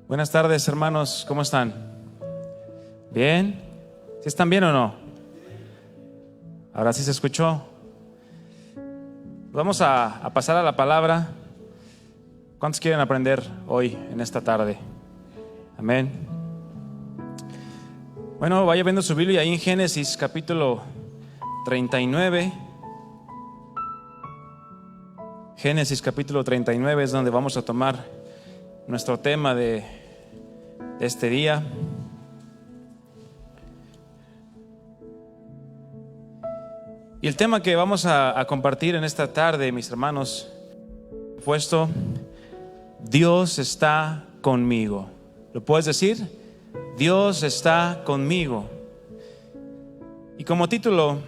Buenas tardes, hermanos, ¿cómo están? ¿Bien? ¿Sí están bien o no? Ahora sí se escuchó. Vamos a pasar a la palabra. ¿Cuántos quieren aprender hoy, en esta tarde? Amén. Bueno, vaya viendo su Biblia ahí en Génesis capítulo 39. Génesis capítulo 39 es donde vamos a tomar nuestro tema de este día. Y el tema que vamos a compartir en esta tarde, mis hermanos, puesto: Dios está conmigo. ¿Lo puedes decir? Dios está conmigo. Y como título,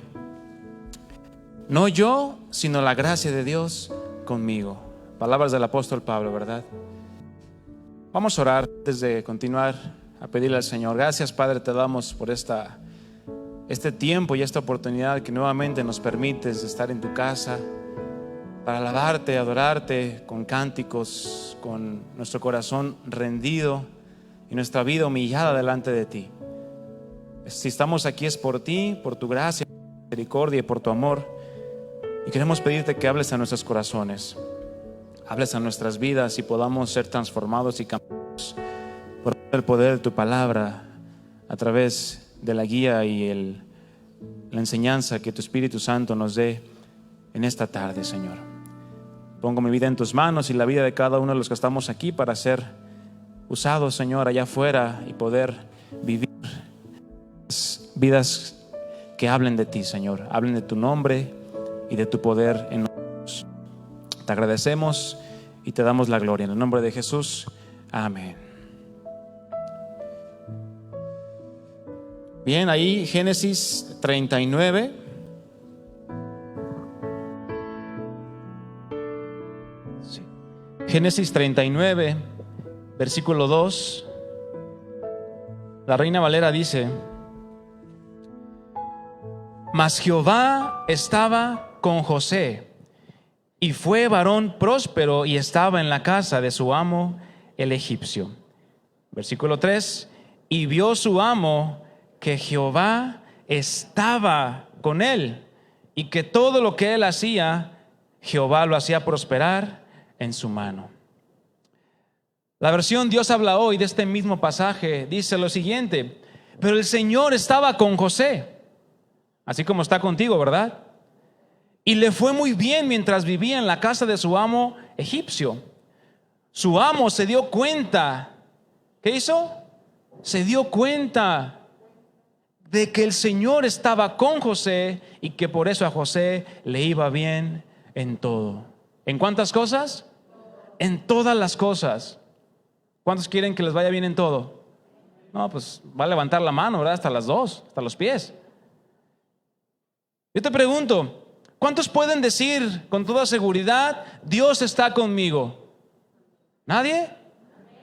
no yo, sino la gracia de Dios conmigo. Palabras del apóstol Pablo, ¿verdad? Vamos a orar antes de continuar, a pedirle al Señor. Gracias, Padre, te damos por este tiempo y esta oportunidad que nuevamente nos permites de estar en tu casa para alabarte, adorarte con cánticos, con nuestro corazón rendido y nuestra vida humillada delante de ti. Si estamos aquí es por ti, por tu gracia, por tu misericordia y por tu amor, y queremos pedirte que hables a nuestros corazones, hables a nuestras vidas y podamos ser transformados y cambiados por el poder de tu palabra, a través de la guía y la enseñanza que tu Espíritu Santo nos dé en esta tarde, Señor. Pongo mi vida en tus manos y la vida de cada uno de los que estamos aquí para ser usados, Señor, allá afuera y poder vivir vidas que hablen de ti, Señor, hablen de tu nombre y de tu poder en nosotros. Te agradecemos y te damos la gloria en el nombre de Jesús. Amén. Bien, ahí Génesis 39. Sí. Génesis 39, versículo 2. La Reina Valera dice: Mas Jehová estaba con José, y fue varón próspero, y estaba en la casa de su amo el egipcio. Versículo 3. Y vio su amo que Jehová estaba con él, y que todo lo que él hacía, Jehová lo hacía prosperar en su mano. La versión Dios habla hoy de este mismo pasaje dice lo siguiente: pero el Señor estaba con José, así como está contigo, ¿verdad? Y le fue muy bien mientras vivía en la casa de su amo egipcio. Su amo se dio cuenta. ¿Qué hizo? Se dio cuenta de que el Señor estaba con José y que por eso a José le iba bien en todo. ¿En cuántas cosas? En todas las cosas. ¿Cuántos quieren que les vaya bien en todo? No, pues va a levantar la mano, ¿verdad? Hasta las dos, hasta los pies. Yo te pregunto, ¿cuántos pueden decir con toda seguridad: Dios está conmigo? ¿Nadie?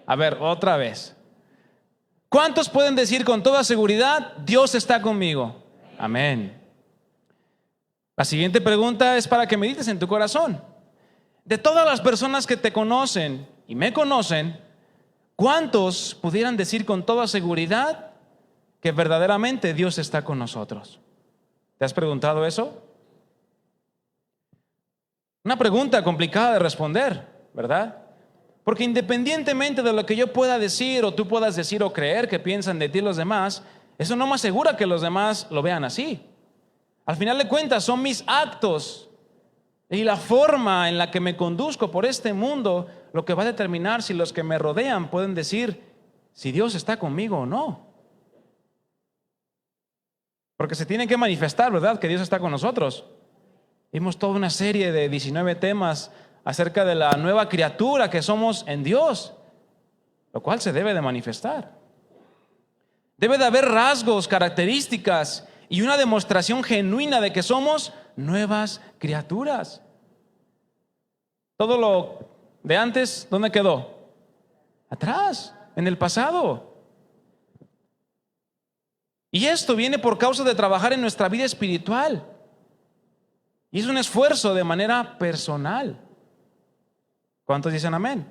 A ver, otra vez. ¿Cuántos pueden decir con toda seguridad: Dios está conmigo? Amén. La siguiente pregunta es para que medites en tu corazón. De todas las personas que te conocen y me conocen, ¿cuántos pudieran decir con toda seguridad que verdaderamente Dios está con nosotros? ¿Te has preguntado eso? Una pregunta complicada de responder, ¿verdad? Porque independientemente de lo que yo pueda decir o tú puedas decir o creer que piensan de ti los demás, eso no me asegura que los demás lo vean así. Al final de cuentas son mis actos y la forma en la que me conduzco por este mundo lo que va a determinar si los que me rodean pueden decir si Dios está conmigo o no. Porque se tiene que manifestar, ¿verdad?, que Dios está con nosotros. Vimos toda una serie de 19 temas acerca de la nueva criatura que somos en Dios, lo cual se debe de manifestar. Debe de haber rasgos, características y una demostración genuina de que somos nuevas criaturas. Todo lo de antes, ¿dónde quedó? Atrás, en el pasado. Y esto viene por causa de trabajar en nuestra vida espiritual. Y es un esfuerzo de manera personal. ¿Cuántos dicen amén?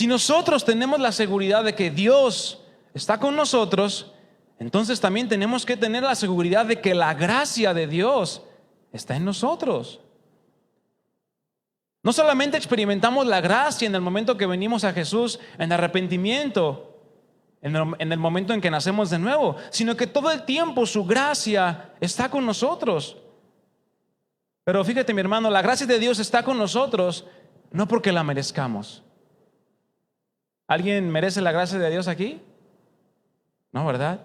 Si nosotros tenemos la seguridad de que Dios está con nosotros, entonces también tenemos que tener la seguridad de que la gracia de Dios está en nosotros. No solamente experimentamos la gracia en el momento que venimos a Jesús en arrepentimiento, en el momento en que nacemos de nuevo, sino que todo el tiempo su gracia está con nosotros. Pero fíjate, mi hermano, la gracia de Dios está con nosotros no porque la merezcamos. ¿Alguien merece la gracia de Dios aquí? No, ¿verdad?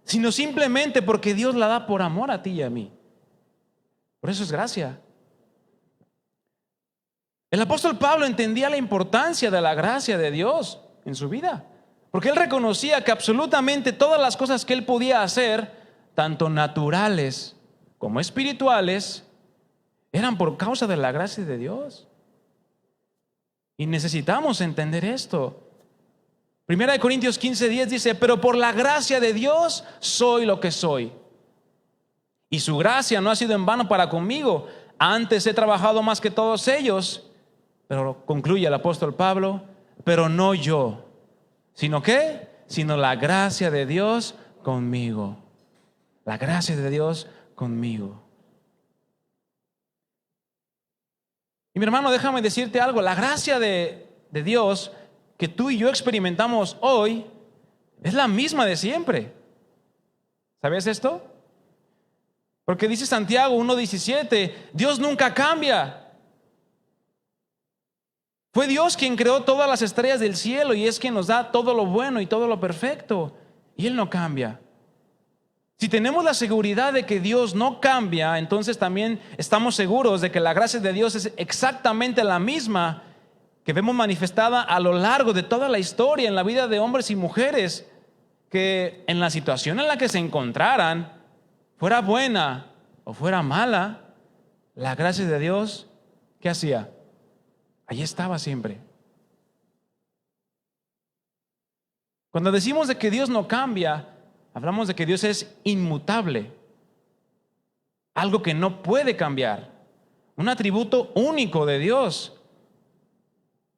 Sino simplemente porque Dios la da por amor a ti y a mí. Por eso es gracia. El apóstol Pablo entendía la importancia de la gracia de Dios en su vida, porque él reconocía que absolutamente todas las cosas que él podía hacer, tanto naturales como espirituales, eran por causa de la gracia de Dios. Y necesitamos entender esto. 1 Corintios 15:10 dice: pero por la gracia de Dios soy lo que soy. Y su gracia no ha sido en vano para conmigo. Antes he trabajado más que todos ellos. Pero concluye el apóstol Pablo: pero no yo, sino ¿qué? Sino la gracia de Dios conmigo. La gracia de Dios conmigo. Y mi hermano, déjame decirte algo. La gracia de Dios que tú y yo experimentamos hoy es la misma de siempre. ¿Sabes esto? Porque dice Santiago 1:17, Dios nunca cambia. Fue Dios quien creó todas las estrellas del cielo y es quien nos da todo lo bueno y todo lo perfecto. Y Él no cambia. Si tenemos la seguridad de que Dios no cambia, entonces también estamos seguros de que la gracia de Dios es exactamente la misma que vemos manifestada a lo largo de toda la historia en la vida de hombres y mujeres que en la situación en la que se encontraran, fuera buena o fuera mala, la gracia de Dios, ¿qué hacía? Allí estaba siempre. Cuando decimos de que Dios no cambia, hablamos de que Dios es inmutable, algo que no puede cambiar, un atributo único de Dios.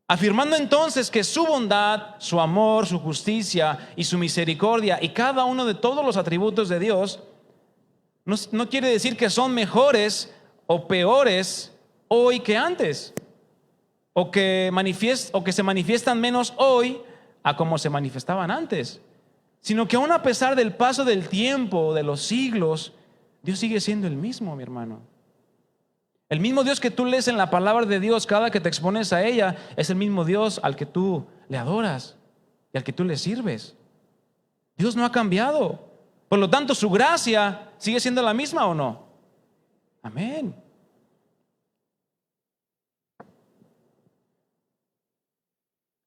Afirmando entonces que su bondad, su amor, su justicia y su misericordia y cada uno de todos los atributos de Dios no quiere decir que son mejores o peores hoy que antes, o que se manifiestan menos hoy a como se manifestaban antes, sino que aún a pesar del paso del tiempo, de los siglos, Dios sigue siendo el mismo, mi hermano. El mismo Dios que tú lees en la palabra de Dios cada que te expones a ella es el mismo Dios al que tú le adoras y al que tú le sirves. Dios no ha cambiado. Por lo tanto, su gracia sigue siendo la misma, ¿o no? Amén.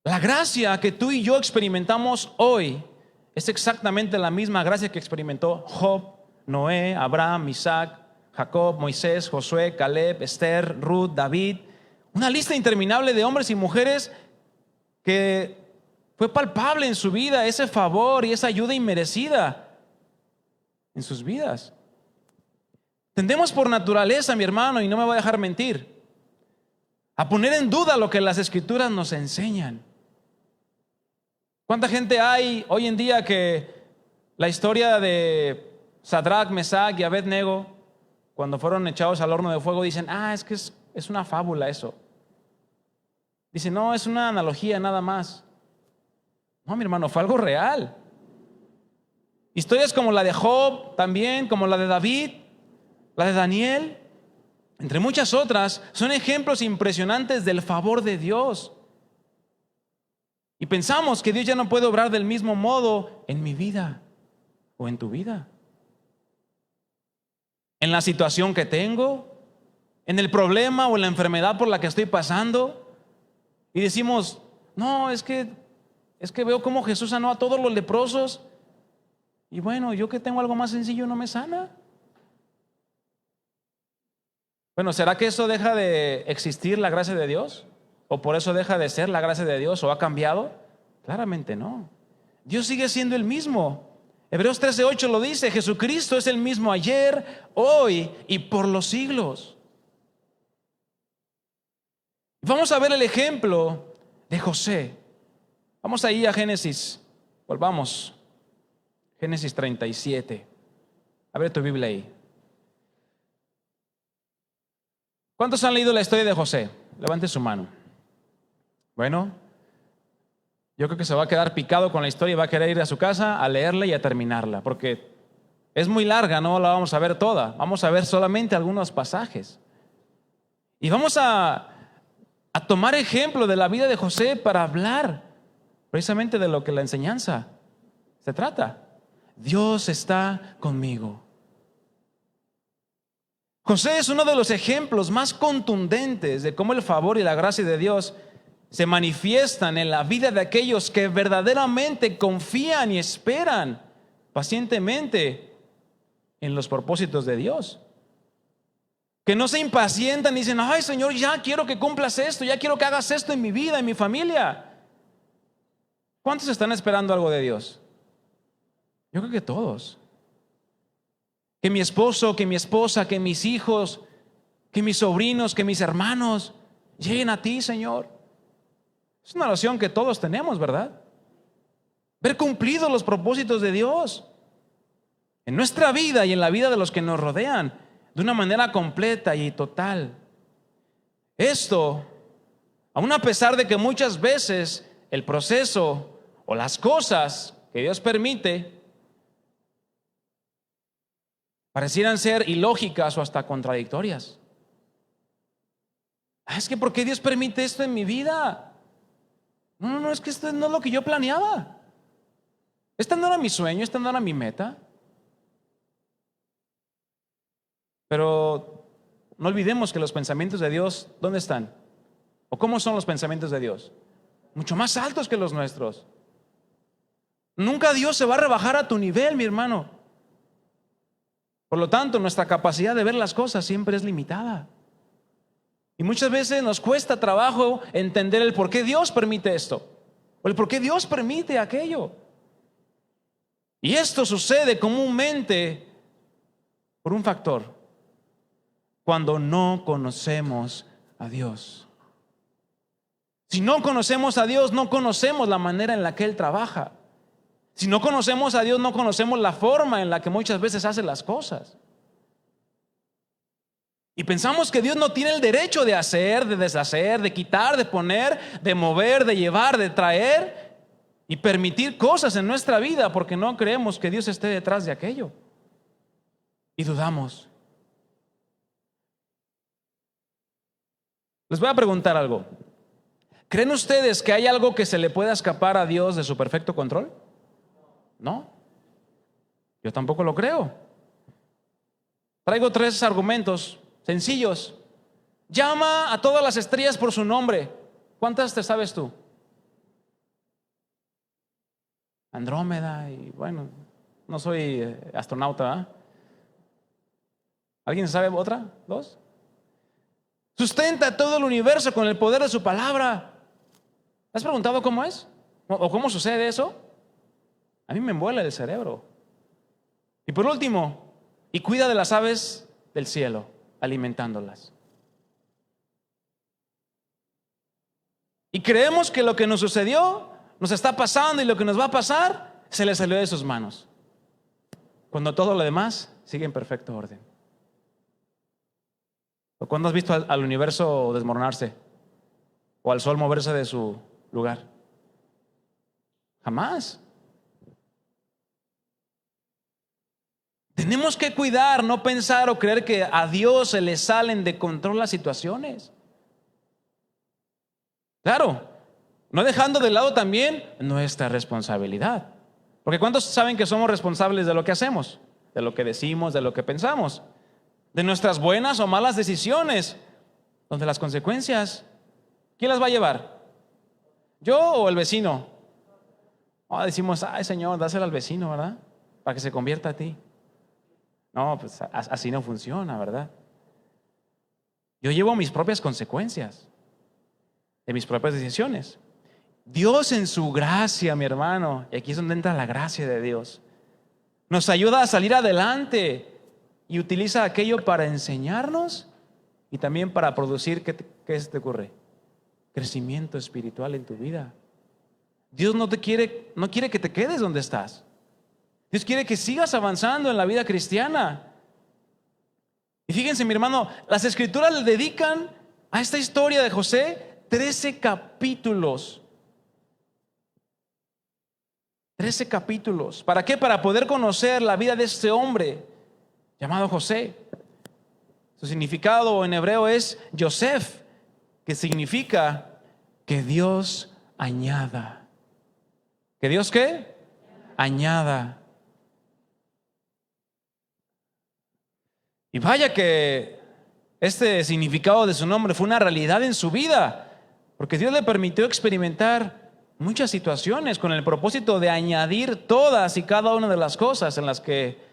La gracia que tú y yo experimentamos hoy es exactamente la misma gracia que experimentó Job, Noé, Abraham, Isaac, Jacob, Moisés, Josué, Caleb, Esther, Ruth, David. Una lista interminable de hombres y mujeres que fue palpable en su vida ese favor y esa ayuda inmerecida en sus vidas. Tendemos por naturaleza, mi hermano, y no me voy a dejar mentir, a poner en duda lo que las Escrituras nos enseñan. ¿Cuánta gente hay hoy en día que la historia de Sadrach, Mesach y Abednego, cuando fueron echados al horno de fuego, dicen: es que es una fábula eso? Dicen: no, es una analogía nada más. No, mi hermano, fue algo real. Historias como la de Job también, como la de David, la de Daniel, entre muchas otras, son ejemplos impresionantes del favor de Dios. Y pensamos que Dios ya no puede obrar del mismo modo en mi vida o en tu vida. En la situación que tengo, en el problema o en la enfermedad por la que estoy pasando. Y decimos: no, es que veo cómo Jesús sanó a todos los leprosos. Y bueno, yo que tengo algo más sencillo no me sana. Bueno, ¿será que eso deja de existir la gracia de Dios? ¿O por eso deja de ser la gracia de Dios? ¿O ha cambiado? Claramente no. Dios sigue siendo el mismo. Hebreos 13:8 lo dice: Jesucristo es el mismo ayer, hoy y por los siglos. Vamos a ver el ejemplo de José. Vamos ahí a Génesis, volvamos. Génesis 37. Abre tu Biblia ahí. ¿Cuántos han leído la historia de José? Levante su mano. Bueno, yo creo que se va a quedar picado con la historia y va a querer ir a su casa a leerla y a terminarla, porque es muy larga, no la vamos a ver toda. Vamos a ver solamente algunos pasajes. Y vamos a tomar ejemplo de la vida de José para hablar precisamente de lo que la enseñanza se trata. Dios está conmigo. José es uno de los ejemplos más contundentes de cómo el favor y la gracia de Dios se manifiestan en la vida de aquellos que verdaderamente confían y esperan pacientemente en los propósitos de Dios. Que no se impacientan y dicen, ay Señor, ya quiero que cumplas esto, ya quiero que hagas esto en mi vida, en mi familia. ¿Cuántos están esperando algo de Dios? Yo creo que todos. Que mi esposo, que mi esposa, que mis hijos, que mis sobrinos, que mis hermanos lleguen a ti, Señor. Es una oración que todos tenemos, ¿verdad? Ver cumplidos los propósitos de Dios en nuestra vida y en la vida de los que nos rodean de una manera completa y total. Esto, aun a pesar de que muchas veces el proceso o las cosas que Dios permite parecieran ser ilógicas o hasta contradictorias. Es que ¿por qué Dios permite esto en mi vida? No, es que esto no es lo que yo planeaba. Este no era mi sueño, esta no era mi meta. Pero no olvidemos que los pensamientos de Dios, ¿dónde están? ¿O cómo son los pensamientos de Dios? Mucho más altos que los nuestros. Nunca Dios se va a rebajar a tu nivel, mi hermano. Por lo tanto, nuestra capacidad de ver las cosas siempre es limitada. Y muchas veces nos cuesta trabajo entender el por qué Dios permite esto, o el por qué Dios permite aquello. Y esto sucede comúnmente por un factor: cuando no conocemos a Dios. Si no conocemos a Dios, no conocemos la manera en la que Él trabaja. Si no conocemos a Dios, no conocemos la forma en la que muchas veces hace las cosas. Y pensamos que Dios no tiene el derecho de hacer, de deshacer, de quitar, de poner, de mover, de llevar, de traer y permitir cosas en nuestra vida, porque no creemos que Dios esté detrás de aquello. Y dudamos. Les voy a preguntar algo. ¿Creen ustedes que hay algo que se le pueda escapar a Dios de su perfecto control? No. Yo tampoco lo creo. Traigo 3 argumentos sencillos. Llama a todas las estrellas por su nombre. ¿Cuántas te sabes tú? Andrómeda y bueno, no soy astronauta, ¿eh? ¿Alguien sabe otra? 2. Sustenta todo el universo con el poder de su palabra. ¿Has preguntado cómo es? ¿O cómo sucede eso? A mí me envuelve el cerebro. Y por último, y cuida de las aves del cielo, alimentándolas. Y creemos que lo que nos sucedió, nos está pasando y lo que nos va a pasar, se le salió de sus manos, cuando todo lo demás sigue en perfecto orden. ¿O cuándo has visto al universo desmoronarse? ¿O al sol moverse de su lugar? Jamás. Tenemos que cuidar, no pensar o creer que a Dios se le salen de control las situaciones. Claro, no dejando de lado también nuestra responsabilidad. Porque ¿cuántos saben que somos responsables de lo que hacemos? De lo que decimos, de lo que pensamos, de nuestras buenas o malas decisiones, donde las consecuencias, ¿quién las va a llevar? ¿Yo o el vecino? Decimos, ay Señor, dásela al vecino, ¿verdad? Para que se convierta a ti. No, pues así no funciona, ¿verdad? Yo llevo mis propias consecuencias de mis propias decisiones. Dios en su gracia, mi hermano, y aquí es donde entra la gracia de Dios, nos ayuda a salir adelante y utiliza aquello para enseñarnos y también para producir, ¿qué te ocurre? Crecimiento espiritual en tu vida. Dios no quiere que te quedes donde estás. Dios quiere que sigas avanzando en la vida cristiana. Y fíjense, mi hermano, las Escrituras le dedican a esta historia de José 13 capítulos. 13 capítulos. ¿Para qué? Para poder conocer la vida de este hombre llamado José. Su significado en hebreo es Yosef, que significa que Dios añada. ¿Que Dios qué? Añada. Y vaya que este significado de su nombre fue una realidad en su vida, porque Dios le permitió experimentar muchas situaciones con el propósito de añadir todas y cada una de las cosas en las que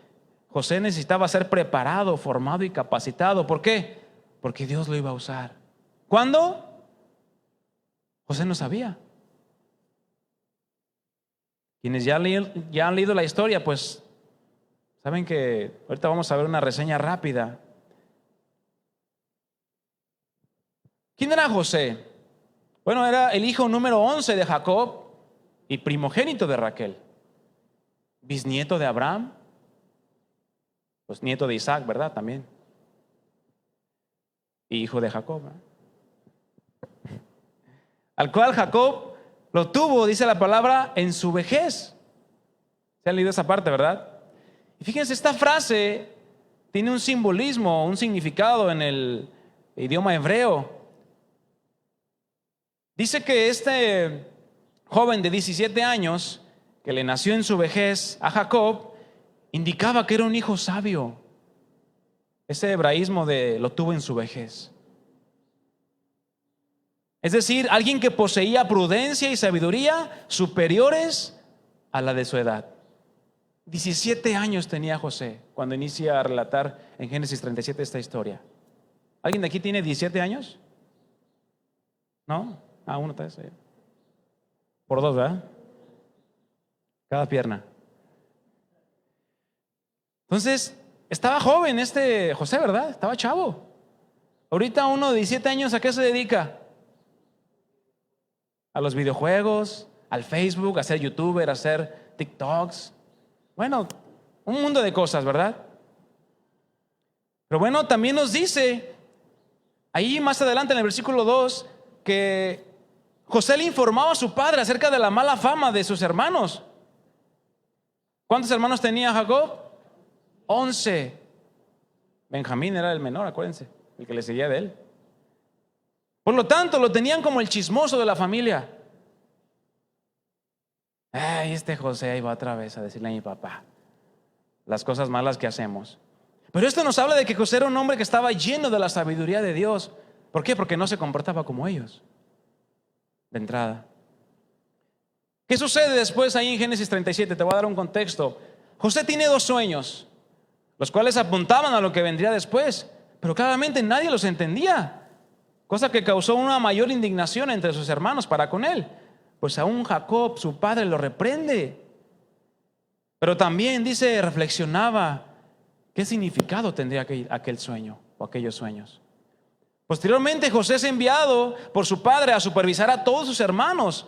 José necesitaba ser preparado, formado y capacitado. ¿Por qué? Porque Dios lo iba a usar. ¿Cuándo? José no sabía. Quienes ya han leído la historia, pues saben que ahorita vamos a ver una reseña rápida. ¿Quién era José? Bueno, era el hijo número 11 de Jacob y primogénito de Raquel. Bisnieto de Abraham, pues nieto de Isaac, ¿verdad? También. Y hijo de Jacob, ¿verdad? Al cual Jacob lo tuvo, dice la palabra, en su vejez. ¿Se han leído esa parte, verdad? Y fíjense, esta frase tiene un simbolismo, un significado en el idioma hebreo. Dice que este joven de 17 años, que le nació en su vejez a Jacob, indicaba que era un hijo sabio. Ese hebraísmo de lo tuvo en su vejez. Es decir, alguien que poseía prudencia y sabiduría superiores a la de su edad. 17 años tenía José cuando inicia a relatar en Génesis 37 esta historia. ¿Alguien de aquí tiene 17 años? ¿No? Uno está ahí. Por dos, ¿verdad? Cada pierna. Entonces, estaba joven este José, ¿verdad? Estaba chavo. Ahorita uno de 17 años, ¿a qué se dedica? A los videojuegos, al Facebook, a ser youtuber, a hacer TikToks. Bueno, un mundo de cosas, ¿verdad? Pero bueno, también nos dice, ahí más adelante en el versículo 2, que José le informaba a su padre acerca de la mala fama de sus hermanos. ¿Cuántos hermanos tenía Jacob? 11. Benjamín era el menor, acuérdense, el que le seguía de él. Por lo tanto, lo tenían como el chismoso de la familia. Ay, este José ahí va otra vez a decirle a mi papá las cosas malas que hacemos. Pero esto nos habla de que José era un hombre que estaba lleno de la sabiduría de Dios. ¿Por qué? Porque no se comportaba como ellos. De entrada. ¿Qué sucede después ahí en Génesis 37? Te voy a dar un contexto. José tiene 2 sueños, los cuales apuntaban a lo que vendría después, pero claramente nadie los entendía, cosa que causó una mayor indignación entre sus hermanos para con él. Pues aún Jacob, su padre, lo reprende. Pero también dice, reflexionaba, ¿qué significado tendría aquel sueño o aquellos sueños? Posteriormente, José es enviado por su padre a supervisar a todos sus hermanos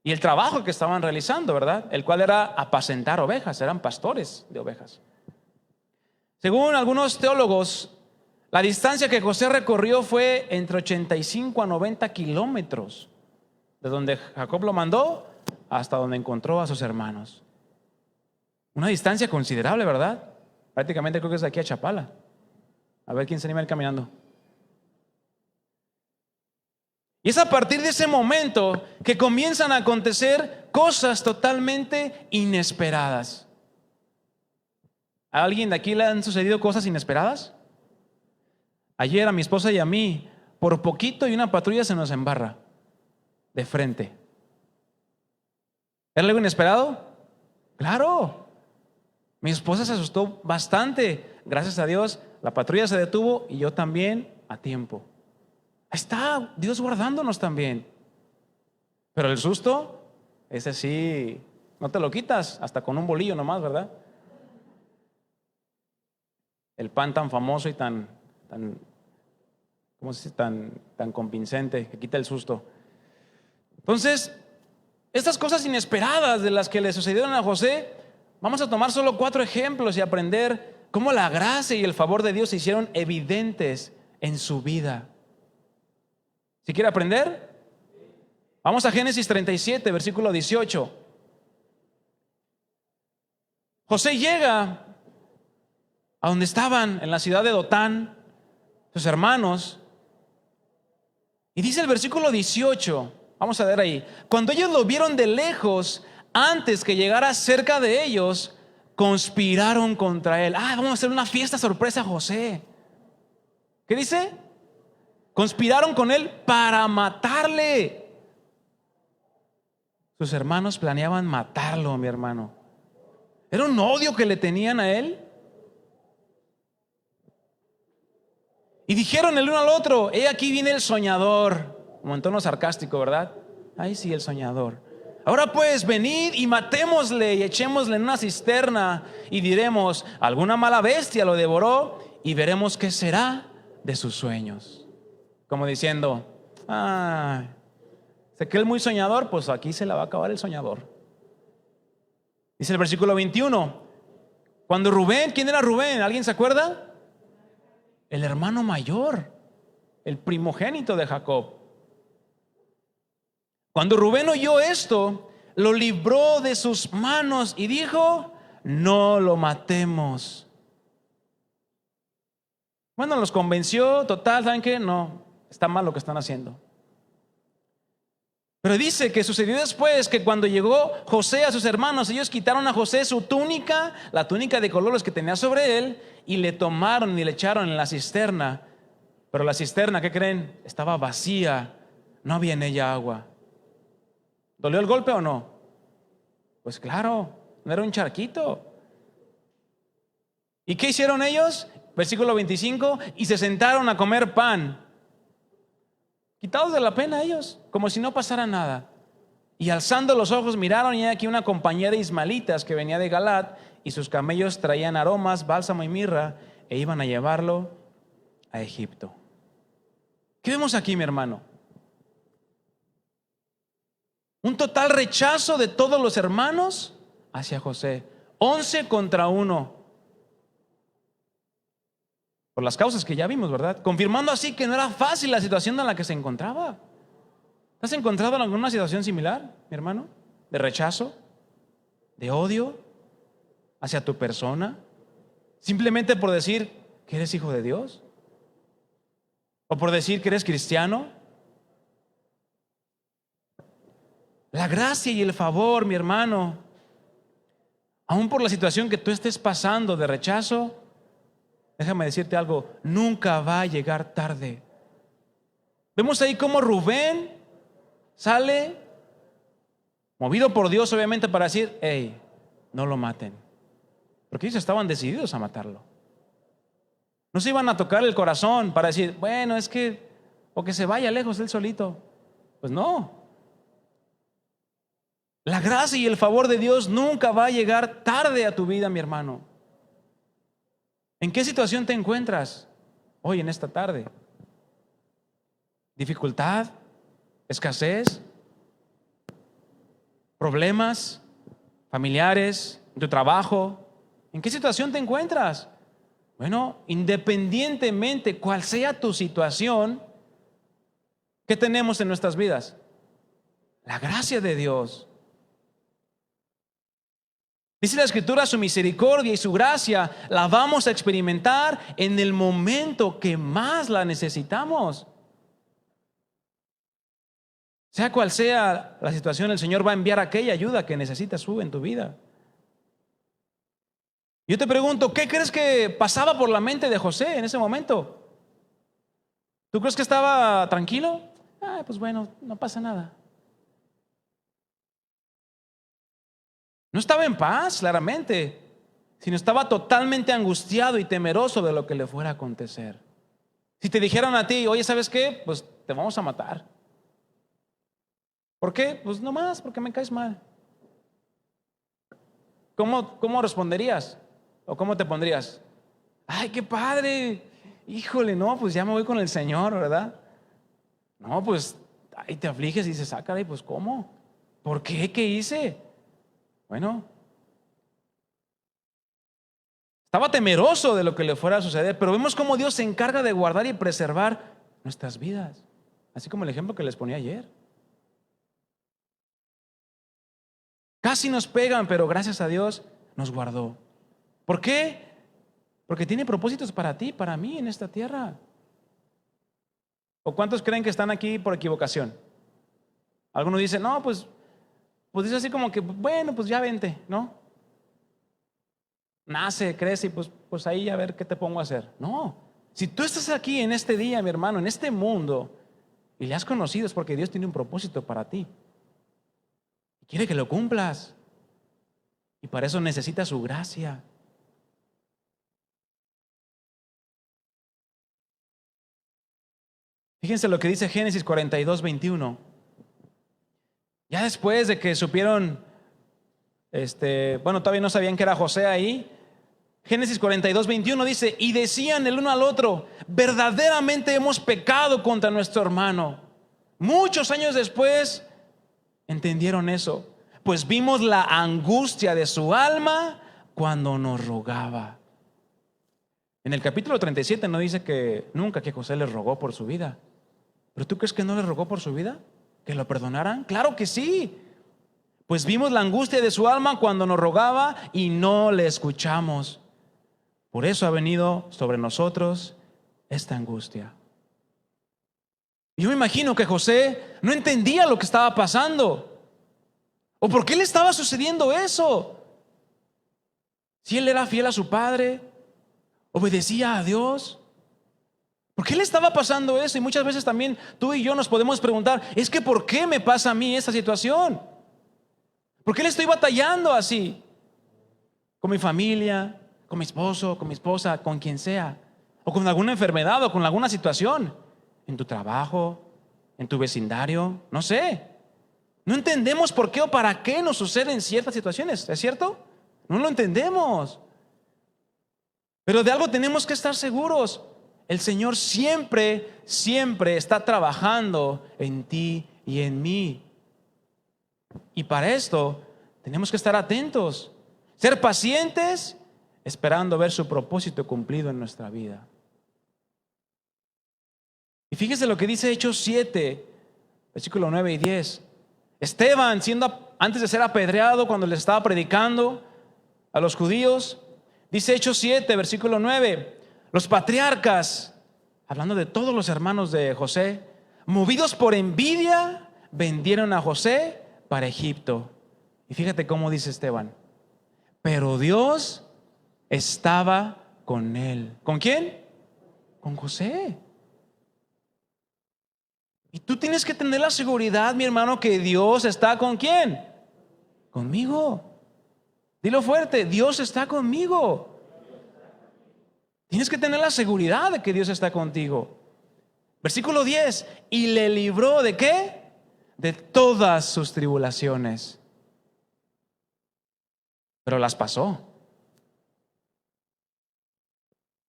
y el trabajo que estaban realizando, ¿verdad? El cual era apacentar ovejas, eran pastores de ovejas. Según algunos teólogos, la distancia que José recorrió fue entre 85 a 90 kilómetros, de donde Jacob lo mandó hasta donde encontró a sus hermanos. Una distancia considerable, ¿verdad? Prácticamente creo que es de aquí a Chapala. A ver quién se anima a ir caminando. Y es a partir de ese momento que comienzan a acontecer cosas totalmente inesperadas. ¿A alguien de aquí le han sucedido cosas inesperadas? Ayer a mi esposa y a mí, por poquito y una patrulla se nos embarra de frente. ¿Era algo inesperado? Claro. Mi esposa se asustó bastante. Gracias a Dios, la patrulla se detuvo y yo también a tiempo. Está Dios guardándonos también. Pero el susto, ese sí, no te lo quitas, hasta con un bolillo nomás, ¿verdad? El pan tan famoso y ¿cómo se dice? Tan convincente, que quita el susto. Entonces, Estas cosas inesperadas de las que le sucedieron a José, vamos a tomar solo 4 ejemplos y aprender cómo la gracia y el favor de Dios se hicieron evidentes en su vida. ¿Si quiere aprender? Vamos a Génesis 37, versículo 18. José llega a donde estaban, en la ciudad de Dotán, sus hermanos, y dice el versículo 18, vamos a ver ahí: cuando ellos lo vieron de lejos, antes que llegara cerca de ellos, conspiraron contra él. Vamos a hacer una fiesta sorpresa a José. ¿Qué dice? Conspiraron con él para matarle. Sus hermanos planeaban matarlo, mi hermano. Era un odio que le tenían a él. Y dijeron el uno al otro: he aquí viene el soñador. Como en tono sarcástico, ¿verdad? Ahí sí, el soñador. Ahora pues, venid y matémosle y echémosle en una cisterna, y diremos: alguna mala bestia lo devoró, y veremos qué será de sus sueños. Como diciendo: sé que él es muy soñador, pues aquí se la va a acabar el soñador. Dice el versículo 21. Cuando Rubén, ¿quién era Rubén? ¿Alguien se acuerda? El hermano mayor, el primogénito de Jacob. Cuando Rubén oyó esto, lo libró de sus manos y dijo: no lo matemos. Bueno, los convenció. Total, ¿saben qué? No, está mal lo que están haciendo. Pero dice que sucedió después que cuando llegó José a sus hermanos, ellos quitaron a José su túnica, la túnica de colores que tenía sobre él, y le tomaron y le echaron en la cisterna. Pero la cisterna, ¿qué creen? Estaba vacía, no había en ella agua. ¿Dolió el golpe o no? Pues claro, no era un charquito. ¿Y qué hicieron ellos? Versículo 25: y se sentaron a comer pan, quitados de la pena ellos, como si no pasara nada. Y alzando los ojos miraron, y aquí una compañía de ismaelitas que venía de Galat, y sus camellos traían aromas, bálsamo y mirra, e iban a llevarlo a Egipto. ¿Qué vemos aquí, mi hermano? Un total rechazo de todos los hermanos hacia José. 11 contra 1. Por las causas que ya vimos, ¿verdad? Confirmando así que no era fácil la situación en la que se encontraba. ¿Te has encontrado en alguna situación similar, mi hermano? De rechazo, de odio hacia tu persona, simplemente por decir que eres hijo de Dios, o por decir que eres cristiano. La gracia y el favor, mi hermano, aún por la situación que tú estés pasando de rechazo, déjame decirte algo: nunca va a llegar tarde. Vemos ahí cómo Rubén sale, movido por Dios obviamente, para decir: hey, no lo maten. Porque ellos estaban decididos a matarlo. No se iban a tocar el corazón para decir: bueno, es que, o que se vaya lejos él solito. Pues no. La gracia y el favor de Dios nunca va a llegar tarde a tu vida, mi hermano. ¿En qué situación te encuentras hoy en esta tarde? ¿Dificultad? ¿Escasez? ¿Problemas familiares? ¿En tu trabajo? ¿En qué situación te encuentras? Bueno, independientemente cuál sea tu situación, ¿qué tenemos en nuestras vidas? La gracia de Dios. Dice la Escritura: su misericordia y su gracia la vamos a experimentar en el momento que más la necesitamos. Sea cual sea la situación, el Señor va a enviar aquella ayuda que necesitas tú en tu vida. Yo te pregunto, ¿qué crees que pasaba por la mente de José en ese momento? ¿Tú crees que estaba tranquilo? Pues bueno, no pasa nada. No estaba en paz, claramente, sino estaba totalmente angustiado y temeroso de lo que le fuera a acontecer. Si te dijeran a ti: oye, ¿sabes qué? Pues te vamos a matar. ¿Por qué? Pues nomás porque me caes mal. ¿Cómo responderías? ¿O cómo te pondrías? ¡Ay, qué padre! Híjole, no, pues ya me voy con el Señor, ¿verdad? No, pues ahí te afliges y dices: caray, pues ¿cómo? ¿Por qué? ¿Qué hice? Bueno, estaba temeroso de lo que le fuera a suceder, pero vemos cómo Dios se encarga de guardar y preservar nuestras vidas, así como el ejemplo que les ponía ayer. Casi nos pegan, pero gracias a Dios nos guardó. ¿Por qué? Porque tiene propósitos para ti, para mí en esta tierra. ¿O cuántos creen que están aquí por equivocación? Algunos dicen, no, pues dice así como que, bueno, pues ya vente, ¿no? Nace, crece y pues ahí a ver qué te pongo a hacer. No, si tú estás aquí en este día, mi hermano, en este mundo, y le has conocido, es porque Dios tiene un propósito para ti. Quiere que lo cumplas. Y para eso necesitas su gracia. Fíjense lo que dice Génesis 42:21. Ya después de que supieron, todavía no sabían que era José ahí. Génesis 42:21 dice, y decían el uno al otro, verdaderamente hemos pecado contra nuestro hermano. Muchos años después entendieron eso, pues vimos la angustia de su alma cuando nos rogaba. En el capítulo 37 no dice que nunca que José le rogó por su vida. ¿Pero tú crees que no le rogó por su vida? ¿Que lo perdonaran? Claro que sí. Pues vimos la angustia de su alma cuando nos rogaba y no le escuchamos. Por eso ha venido sobre nosotros esta angustia. Yo me imagino que José no entendía lo que estaba pasando. ¿O por qué le estaba sucediendo eso? Si él era fiel a su padre, obedecía a Dios, ¿por qué le estaba pasando eso? Y muchas veces también tú y yo nos podemos preguntar, es que ¿por qué me pasa a mí esta situación? ¿Por qué le estoy batallando así? Con mi familia, con mi esposo, con mi esposa, con quien sea. O con alguna enfermedad o con alguna situación. En tu trabajo, en tu vecindario, no sé. No entendemos por qué o para qué nos suceden ciertas situaciones, ¿es cierto? No lo entendemos. Pero de algo tenemos que estar seguros. El Señor siempre, siempre está trabajando en ti y en mí. Y para esto tenemos que estar atentos, ser pacientes, esperando ver su propósito cumplido en nuestra vida. Y fíjese lo que dice Hechos 7, versículo 9 y 10. Esteban, antes de ser apedreado, cuando les estaba predicando a los judíos, dice Hechos 7, versículo 9, los patriarcas, hablando de todos los hermanos de José, movidos por envidia, vendieron a José para Egipto. Y fíjate cómo dice Esteban, pero Dios estaba con él. ¿Con quién? Con José. Y tú tienes que tener la seguridad, mi hermano, que Dios está con quién. Conmigo. Dilo fuerte, Dios está conmigo. Tienes que tener la seguridad de que Dios está contigo. Versículo 10, y le libró ¿de qué? De todas sus tribulaciones. Pero las pasó.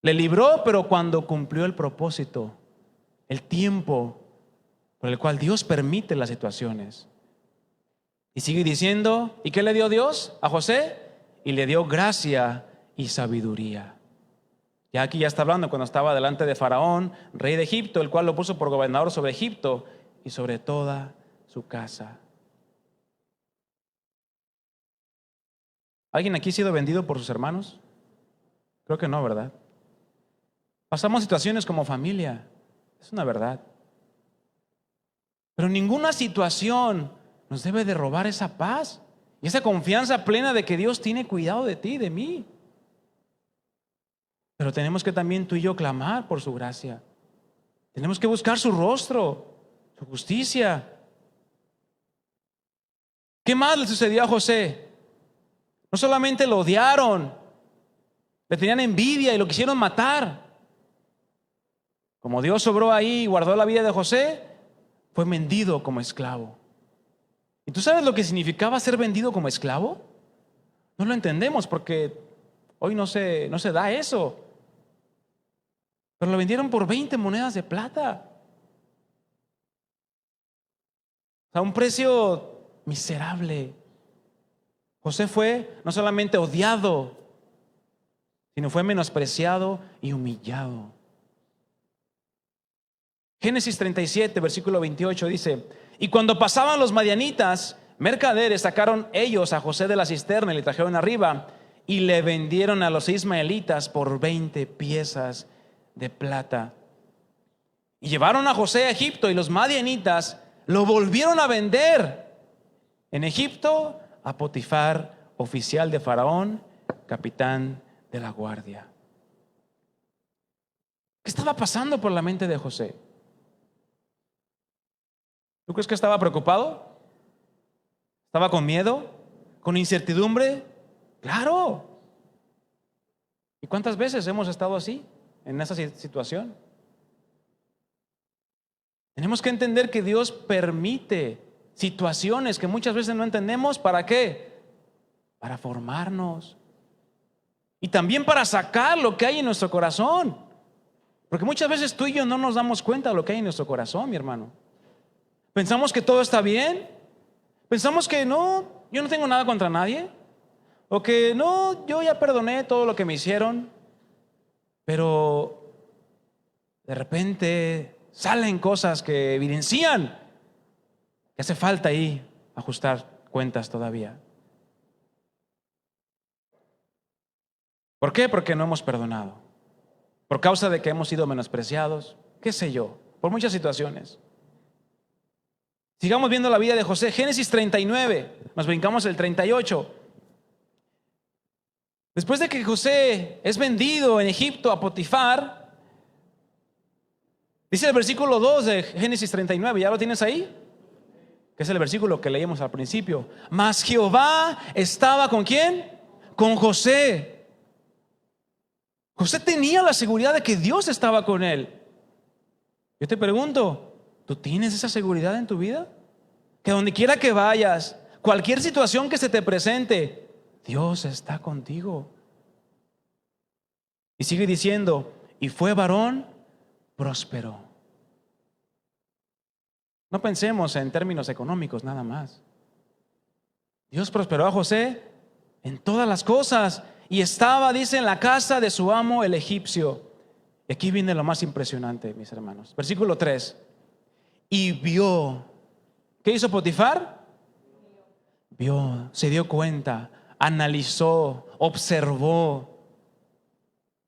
Le libró, pero cuando cumplió el propósito, el tiempo por el cual Dios permite las situaciones. Y sigue diciendo, ¿y qué le dio Dios a José? Y le dio gracia y sabiduría. Ya aquí ya está hablando cuando estaba delante de Faraón, rey de Egipto, el cual lo puso por gobernador sobre Egipto y sobre toda su casa. ¿Alguien aquí ha sido vendido por sus hermanos? Creo que no, ¿verdad? Pasamos situaciones como familia, es una verdad. Pero ninguna situación nos debe de robar esa paz y esa confianza plena de que Dios tiene cuidado de ti, de mí. Pero tenemos que también tú y yo clamar por su gracia. Tenemos que buscar su rostro, su justicia. ¿Qué más le sucedió a José? No solamente lo odiaron, le tenían envidia y lo quisieron matar. Como Dios obró ahí y guardó la vida de José, fue vendido como esclavo. ¿Y tú sabes lo que significaba ser vendido como esclavo? No lo entendemos porque hoy no se da eso. Pero lo vendieron por 20 monedas de plata. O sea, un precio miserable. José fue no solamente odiado, sino fue menospreciado y humillado. Génesis 37, versículo 28 dice: y cuando pasaban los madianitas, mercaderes, sacaron ellos a José de la cisterna y le trajeron arriba y le vendieron a los ismaelitas por 20 piezas de plata. Y llevaron a José a Egipto, y los madianitas lo volvieron a vender en Egipto a Potifar, oficial de Faraón, capitán de la guardia. ¿Qué estaba pasando por la mente de José? ¿Tú crees que estaba preocupado? ¿Estaba con miedo? ¿Con incertidumbre? Claro. ¿Y cuántas veces hemos estado así, en esa situación? Tenemos que entender que Dios permite situaciones que muchas veces no entendemos. ¿Para qué? Para formarnos. Y también para sacar lo que hay en nuestro corazón. Porque muchas veces tú y yo no nos damos cuenta de lo que hay en nuestro corazón, mi hermano. Pensamos que todo está bien. Pensamos que no, yo no tengo nada contra nadie. O que no, yo ya perdoné todo lo que me hicieron. Pero de repente salen cosas que evidencian que hace falta ahí ajustar cuentas todavía. ¿Por qué? Porque no hemos perdonado. Por causa de que hemos sido menospreciados, qué sé yo, por muchas situaciones. Sigamos viendo la vida de José. Génesis 39, nos brincamos el 38. Después de que José es vendido en Egipto a Potifar, dice el versículo 2 de Génesis 39, ¿ya lo tienes ahí? Que es el versículo que leímos al principio. Mas Jehová estaba ¿con quién? Con José. José tenía la seguridad de que Dios estaba con él. Yo te pregunto, ¿tú tienes esa seguridad en tu vida? Que donde quiera que vayas, cualquier situación que se te presente, Dios está contigo. Y sigue diciendo, y fue varón próspero. No pensemos en términos económicos nada más. Dios prosperó a José en todas las cosas. Y estaba, dice, en la casa de su amo el egipcio. Y aquí viene lo más impresionante, mis hermanos. Versículo 3. Y vio. ¿Qué hizo Potifar? Vio, se dio cuenta, analizó, observó,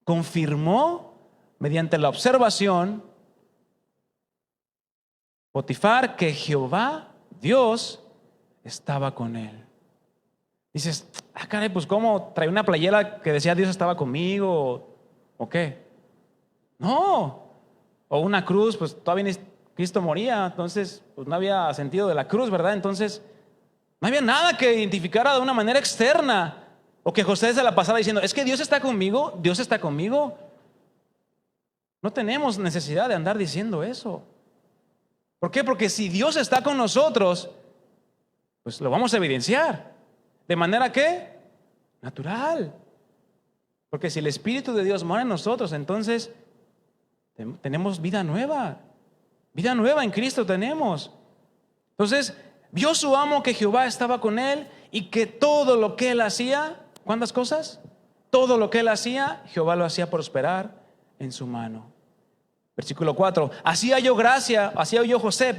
confirmó mediante la observación, Potifar, que Jehová, Dios, estaba con él. Dices, caray, pues ¿cómo? ¿Traía una playera que decía Dios estaba conmigo? ¿O qué? No. O una cruz, pues todavía Cristo moría, entonces pues no había sentido de la cruz, ¿verdad? Entonces no había nada que identificara de una manera externa. O que José se la pasaba diciendo, es que Dios está conmigo, Dios está conmigo. No tenemos necesidad de andar diciendo eso. ¿Por qué? Porque si Dios está con nosotros, pues lo vamos a evidenciar. ¿De manera qué? Natural. Porque si el Espíritu de Dios mora en nosotros, entonces tenemos vida nueva. Vida nueva en Cristo tenemos. Entonces, vio su amo que Jehová estaba con él y que todo lo que él hacía, ¿cuántas cosas? Todo lo que él hacía, Jehová lo hacía prosperar en su mano. Versículo 4. Así halló José,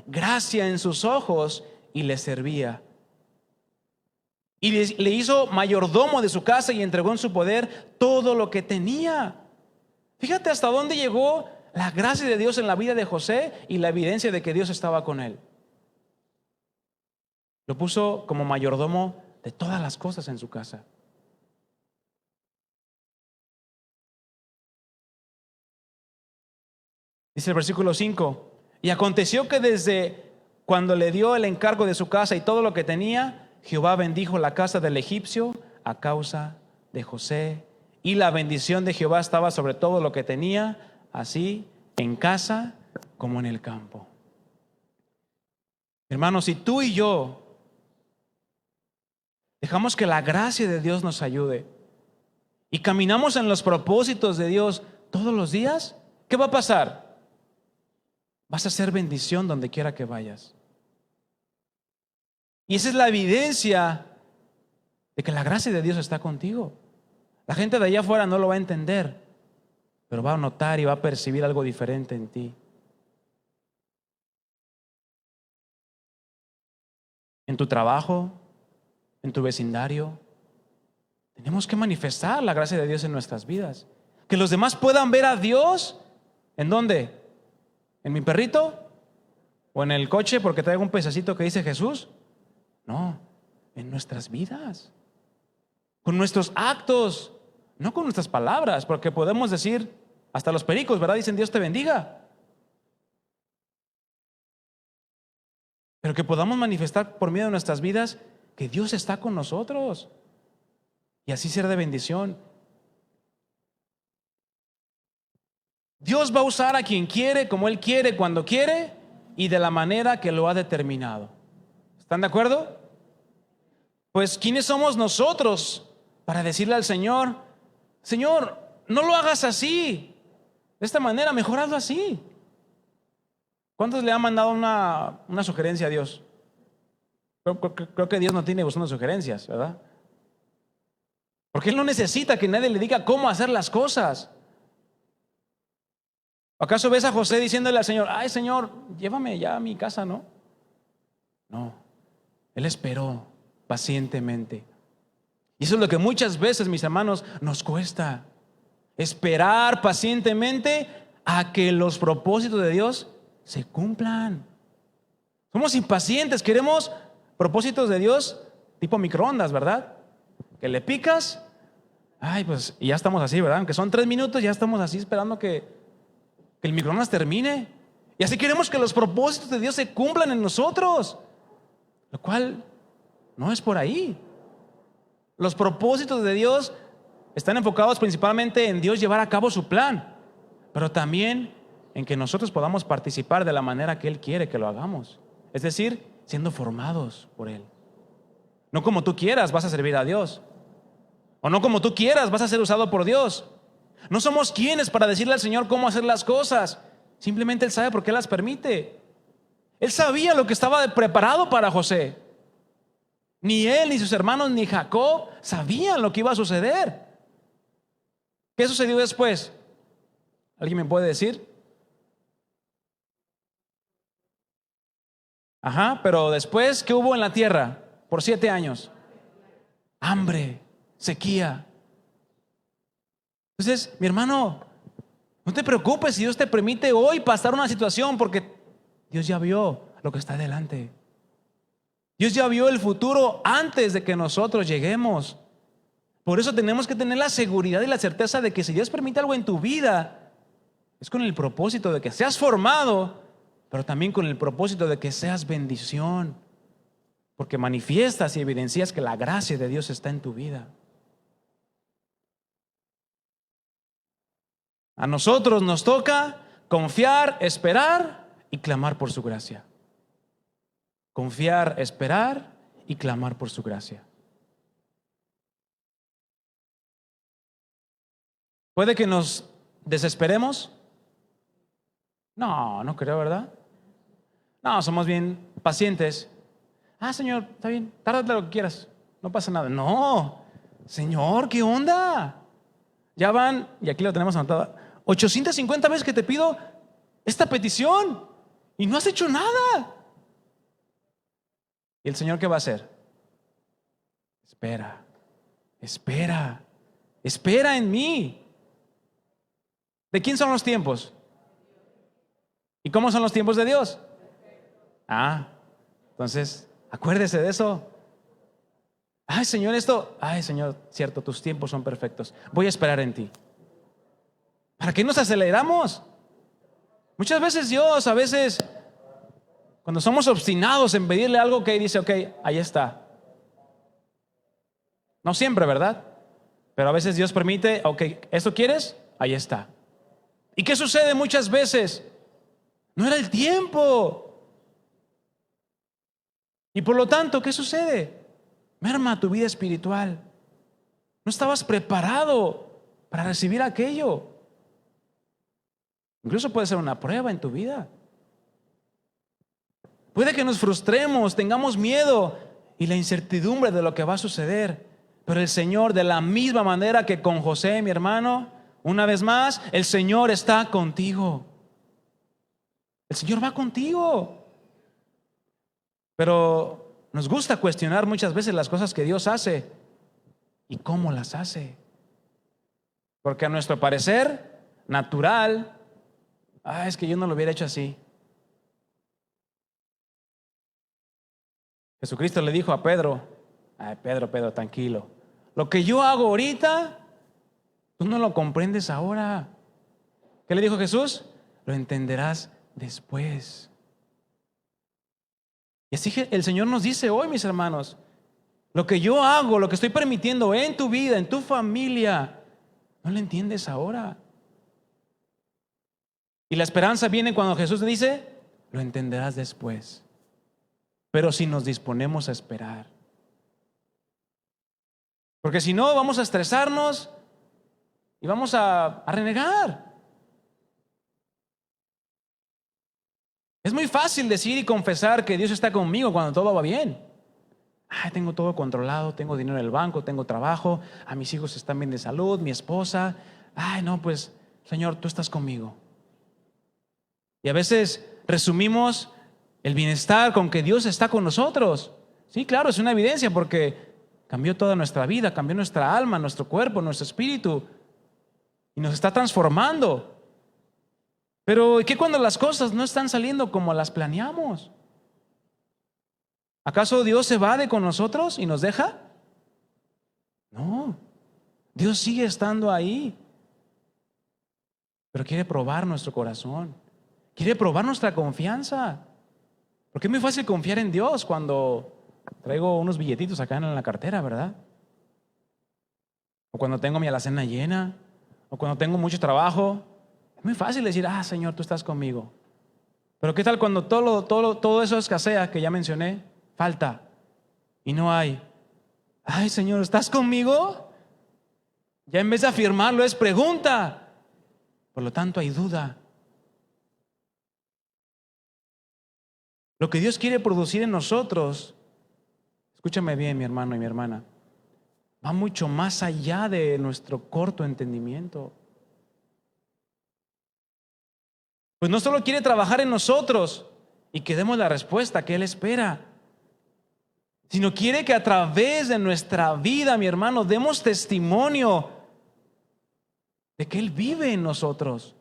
gracia en sus ojos y le servía. Y le hizo mayordomo de su casa y entregó en su poder todo lo que tenía. Fíjate hasta dónde llegó la gracia de Dios en la vida de José y la evidencia de que Dios estaba con él. Lo puso como mayordomo de todas las cosas en su casa. Dice el versículo 5. Y aconteció que desde cuando le dio el encargo de su casa y todo lo que tenía, Jehová bendijo la casa del egipcio a causa de José. Y la bendición de Jehová estaba sobre todo lo que tenía, así en casa como en el campo. Hermanos, si tú y yo dejamos que la gracia de Dios nos ayude y caminamos en los propósitos de Dios todos los días, ¿qué va a pasar? Vas a ser bendición donde quiera que vayas. Y esa es la evidencia de que la gracia de Dios está contigo. La gente de allá afuera no lo va a entender, pero va a notar y va a percibir algo diferente en ti. En tu trabajo, en tu vecindario, tenemos que manifestar la gracia de Dios en nuestras vidas. Que los demás puedan ver a Dios. ¿En dónde? ¿En mi perrito? ¿O en el coche porque traigo un pececito que dice Jesús? No, en nuestras vidas. Con nuestros actos, no con nuestras palabras, porque podemos decir, hasta los pericos, ¿verdad? Dicen Dios te bendiga. Pero que podamos manifestar por medio de nuestras vidas que Dios está con nosotros y así ser de bendición. Dios va a usar a quien quiere, como Él quiere, cuando quiere y de la manera que lo ha determinado. ¿Están de acuerdo? Pues ¿quiénes somos nosotros para decirle al Señor, Señor, no lo hagas así, de esta manera, mejor hazlo así? ¿Cuántos le han mandado una sugerencia a Dios? Creo que Dios no tiene buscando sugerencias, ¿verdad? Porque Él no necesita que nadie le diga cómo hacer las cosas. ¿Acaso ves a José diciéndole al Señor, ay Señor, llévame ya a mi casa, no? No, Él esperó pacientemente. Y eso es lo que muchas veces, mis hermanos, nos cuesta. Esperar pacientemente a que los propósitos de Dios se cumplan. Somos impacientes, queremos propósitos de Dios tipo microondas, ¿verdad? Que le picas, ay, pues y ya estamos así, ¿verdad? Aunque son 3 minutos, ya estamos así esperando que el microondas termine. Y así queremos que los propósitos de Dios se cumplan en nosotros, lo cual no es por ahí. Los propósitos de Dios están enfocados principalmente en Dios llevar a cabo su plan, pero también en que nosotros podamos participar de la manera que Él quiere que lo hagamos. Es decir, siendo formados por Él. No como tú quieras vas a servir a Dios, o no como tú quieras vas a ser usado por Dios. No somos quienes para decirle al Señor cómo hacer las cosas. Simplemente Él sabe por qué las permite. Él sabía lo que estaba preparado para José. Ni él, ni sus hermanos, ni Jacob sabían lo que iba a suceder. ¿Qué sucedió después? ¿Alguien me puede decir? Ajá, pero después, ¿qué hubo en la tierra por 7 años? Hambre, sequía. Entonces, mi hermano, no te preocupes si Dios te permite hoy pasar una situación, porque Dios ya vio lo que está delante. Dios ya vio el futuro antes de que nosotros lleguemos. Por eso tenemos que tener la seguridad y la certeza de que si Dios permite algo en tu vida, es con el propósito de que seas formado, pero también con el propósito de que seas bendición, porque manifiestas y evidencias que la gracia de Dios está en tu vida. A nosotros nos toca confiar, esperar y clamar por su gracia. Confiar, esperar y clamar por su gracia. ¿Puede que nos desesperemos? No, no creo, ¿verdad? No, somos bien pacientes. Ah, Señor, está bien, tárdate lo que quieras, no pasa nada. No, Señor, ¿qué onda? Ya van, y aquí lo tenemos anotado, 850 veces que te pido esta petición y no has hecho nada. ¿Y el Señor qué va a hacer? Espera, espera, espera en mí. ¿De quién son los tiempos? ¿Y cómo son los tiempos de Dios? Entonces, acuérdese de eso. Ay, Señor, ay, Señor, cierto, tus tiempos son perfectos. Voy a esperar en ti. ¿Para qué nos aceleramos? Muchas veces Dios, cuando somos obstinados en pedirle algo, que dice, ok, ahí está. No siempre, ¿verdad? Pero a veces Dios permite, ok, ¿esto quieres? Ahí está. ¿Y qué sucede muchas veces? No era el tiempo. Y por lo tanto, ¿qué sucede? Merma tu vida espiritual. No estabas preparado para recibir aquello. Incluso puede ser una prueba en tu vida. Puede que nos frustremos, tengamos miedo y la incertidumbre de lo que va a suceder. Pero el Señor, de la misma manera que con José, mi hermano, una vez más, el Señor está contigo. El Señor va contigo. Pero nos gusta cuestionar muchas veces las cosas que Dios hace y cómo las hace. Porque a nuestro parecer natural, es que yo no lo hubiera hecho así. Jesucristo le dijo a Pedro, Pedro, tranquilo. Lo que yo hago ahorita, tú no lo comprendes ahora. ¿Qué le dijo Jesús? Lo entenderás después. Y así el Señor nos dice hoy, mis hermanos, lo que yo hago, lo que estoy permitiendo en tu vida, en tu familia, no lo entiendes ahora. Y la esperanza viene cuando Jesús dice, lo entenderás después. Pero si nos disponemos a esperar. Porque si no, vamos a estresarnos y vamos a renegar. Es muy fácil decir y confesar que Dios está conmigo cuando todo va bien. Tengo todo controlado, tengo dinero en el banco, tengo trabajo, a mis hijos están bien de salud, mi esposa. Pues Señor, tú estás conmigo. Y a veces resumimos el bienestar con que Dios está con nosotros. Sí, claro, es una evidencia porque cambió toda nuestra vida, cambió nuestra alma, nuestro cuerpo, nuestro espíritu y nos está transformando. Pero ¿qué cuando las cosas no están saliendo como las planeamos? ¿Acaso Dios se evade con nosotros y nos deja? No, Dios sigue estando ahí, pero quiere probar nuestro corazón, quiere probar nuestra confianza, porque es muy fácil confiar en Dios cuando traigo unos billetitos acá en la cartera, ¿verdad? O cuando tengo mi alacena llena, o cuando tengo mucho trabajo. Es muy fácil decir, Señor, tú estás conmigo. Pero ¿qué tal cuando todo eso escasea que ya mencioné? Falta y no hay. Señor, ¿estás conmigo? Ya en vez de afirmarlo es pregunta. Por lo tanto hay duda. Lo que Dios quiere producir en nosotros, escúchame bien, mi hermano y mi hermana, va mucho más allá de nuestro corto entendimiento. Pues no solo quiere trabajar en nosotros y que demos la respuesta que Él espera, sino quiere que a través de nuestra vida, mi hermano, demos testimonio de que Él vive en nosotros.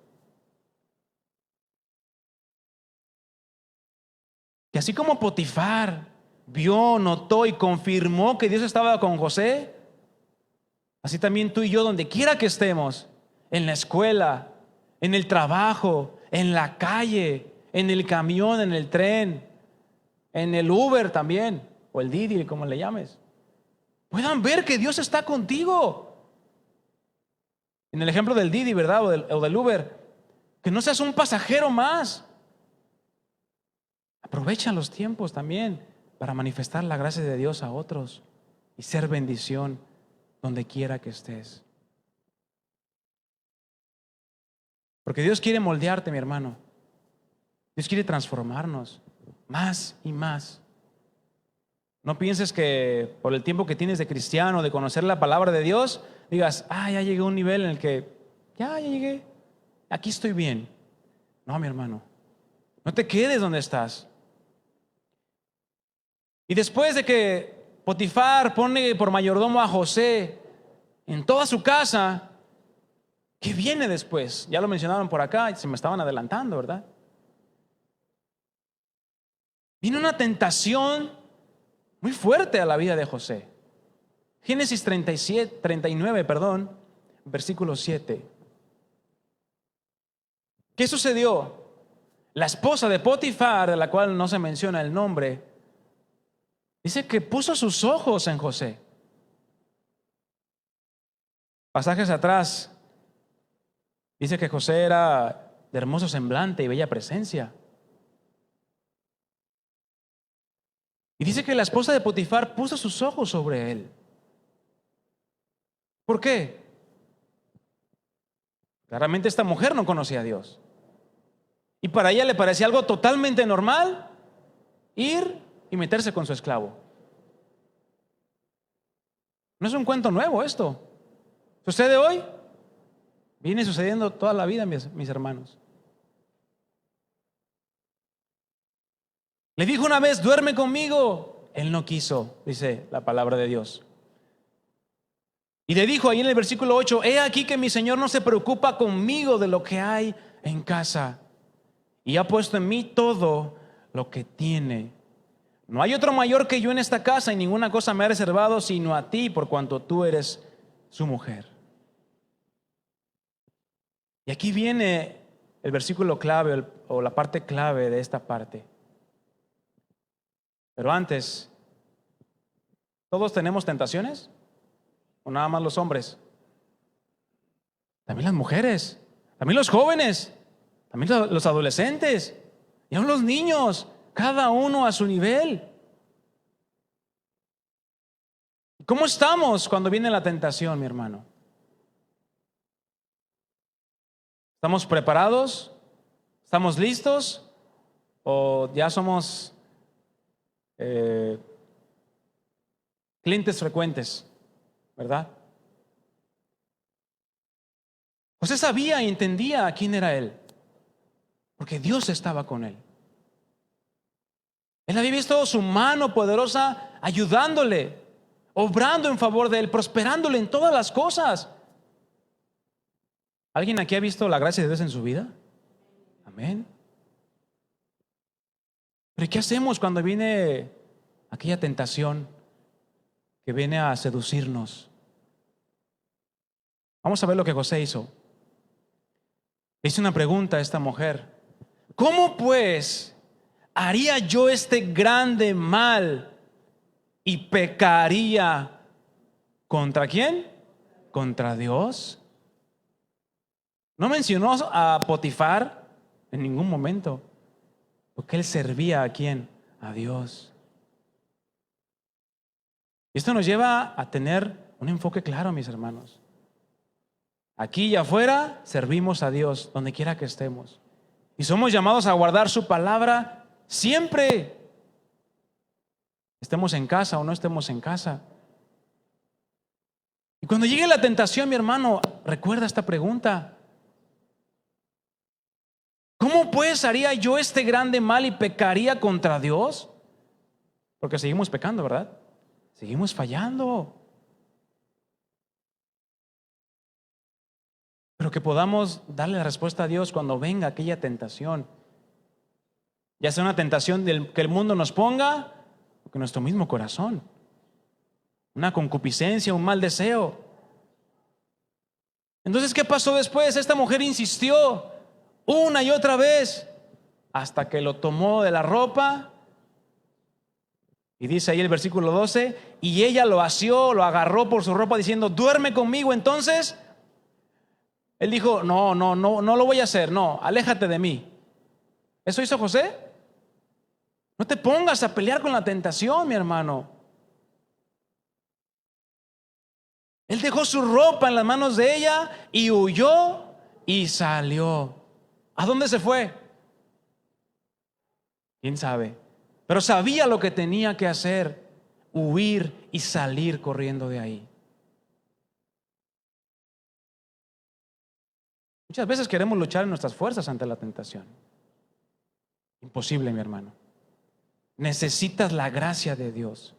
Que así como Potifar vio, notó y confirmó que Dios estaba con José, así también tú y yo, donde quiera que estemos, en la escuela, en el trabajo, en la calle, en el camión, en el tren, en el Uber también, o el Didi, como le llames, puedan ver que Dios está contigo. En el ejemplo del Didi, ¿verdad? O del Uber, que no seas un pasajero más. Aprovecha los tiempos también para manifestar la gracia de Dios a otros y ser bendición donde quiera que estés. Porque Dios quiere moldearte, mi hermano. Dios quiere transformarnos más y más. No pienses que por el tiempo que tienes de cristiano, de conocer la palabra de Dios, digas, ya llegué a un nivel en el que ya llegué, aquí estoy bien. No, mi hermano, no te quedes donde estás. Y después de que Potifar pone por mayordomo a José en toda su casa, ¿qué viene después? Ya lo mencionaron por acá, se me estaban adelantando, ¿verdad? Viene una tentación muy fuerte a la vida de José. Génesis 39, versículo 7. ¿Qué sucedió? La esposa de Potifar, de la cual no se menciona el nombre, dice que puso sus ojos en José. Pasajes atrás, dice que José era de hermoso semblante y bella presencia. Y dice que la esposa de Potifar puso sus ojos sobre él. ¿Por qué? Claramente esta mujer no conocía a Dios. Y para ella le parecía algo totalmente normal ir y meterse con su esclavo. No es un cuento nuevo esto. ¿Sucede hoy? Viene sucediendo toda la vida, mis hermanos. Le dijo una vez, duerme conmigo. Él no quiso, dice la palabra de Dios. Y le dijo ahí en el versículo 8, he aquí que mi Señor no se preocupa conmigo de lo que hay en casa, y ha puesto en mí todo lo que tiene. No hay otro mayor que yo en esta casa, y ninguna cosa me ha reservado sino a ti, por cuanto tú eres su mujer. Y aquí viene el versículo clave o la parte clave de esta parte. Pero antes, ¿todos tenemos tentaciones? ¿O nada más los hombres? También las mujeres, también los jóvenes, también los adolescentes y aún los niños, cada uno a su nivel. ¿Cómo estamos cuando viene la tentación, mi hermano? ¿Estamos preparados? ¿Estamos listos? ¿O ya somos clientes frecuentes? ¿Verdad? José sabía y entendía quién era él, porque Dios estaba con él. Él había visto su mano poderosa ayudándole, obrando en favor de él, prosperándole en todas las cosas. ¿Alguien aquí ha visto la gracia de Dios en su vida? Amén. Pero ¿y qué hacemos cuando viene aquella tentación que viene a seducirnos? Vamos a ver lo que José hizo. Le hice una pregunta a esta mujer. ¿Cómo pues haría yo este grande mal y pecaría contra quién? ¿Contra Dios? No mencionó a Potifar en ningún momento, porque él servía a quién? A Dios. Y esto nos lleva a tener un enfoque claro, mis hermanos. Aquí y afuera servimos a Dios, donde quiera que estemos. Y somos llamados a guardar su palabra siempre. Estemos en casa o no estemos en casa. Y cuando llegue la tentación, mi hermano, recuerda esta pregunta. ¿Cómo pues haría yo este grande mal y pecaría contra Dios? Porque seguimos pecando, ¿verdad? Seguimos fallando. Pero que podamos darle la respuesta a Dios cuando venga aquella tentación. Ya sea una tentación que el mundo nos ponga o que nuestro mismo corazón. Una concupiscencia, un mal deseo. Entonces, ¿qué pasó después? Esta mujer insistió una y otra vez hasta que lo tomó de la ropa. Y dice ahí el versículo 12, y ella lo asió, lo agarró por su ropa diciendo, duerme conmigo. Entonces él dijo, no lo voy a hacer, no, aléjate de mí. ¿Eso hizo José? No te pongas a pelear con la tentación, mi hermano. Él dejó su ropa en las manos de ella y huyó y salió. ¿A dónde se fue? ¿Quién sabe? Pero sabía lo que tenía que hacer, huir y salir corriendo de ahí. Muchas veces queremos luchar en nuestras fuerzas ante la tentación. Imposible, mi hermano. Necesitas la gracia de Dios.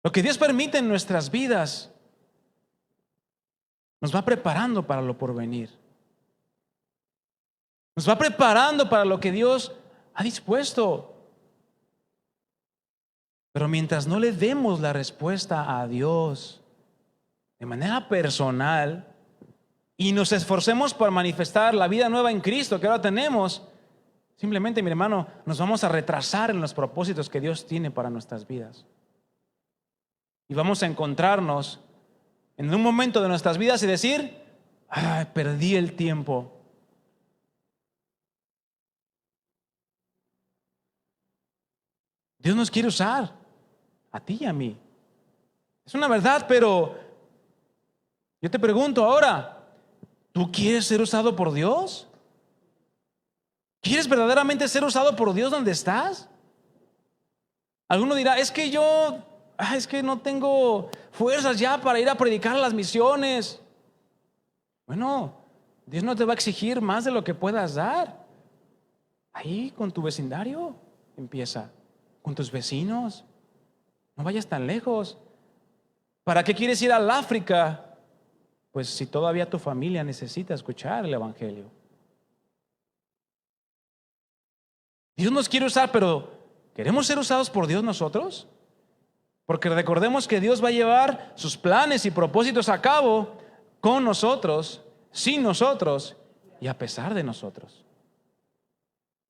Lo que Dios permite en nuestras vidas nos va preparando para lo porvenir. Nos va preparando para lo que Dios ha dispuesto. Pero mientras no le demos la respuesta a Dios de manera personal y nos esforcemos por manifestar la vida nueva en Cristo que ahora tenemos, simplemente, mi hermano, nos vamos a retrasar en los propósitos que Dios tiene para nuestras vidas. Y vamos a encontrarnos en un momento de nuestras vidas y decir, perdí el tiempo. Dios nos quiere usar, a ti y a mí. Es una verdad, pero yo te pregunto ahora, ¿tú quieres ser usado por Dios? ¿Quieres verdaderamente ser usado por Dios donde estás? Alguno dirá, es que es que no tengo fuerzas ya para ir a predicar a las misiones. Bueno, Dios no te va a exigir más de lo que puedas dar. Ahí con tu vecindario empieza, con tus vecinos. No vayas tan lejos. ¿Para qué quieres ir al África? Pues si todavía tu familia necesita escuchar el evangelio. Dios nos quiere usar, pero ¿queremos ser usados por Dios nosotros? Porque recordemos que Dios va a llevar sus planes y propósitos a cabo con nosotros, sin nosotros y a pesar de nosotros.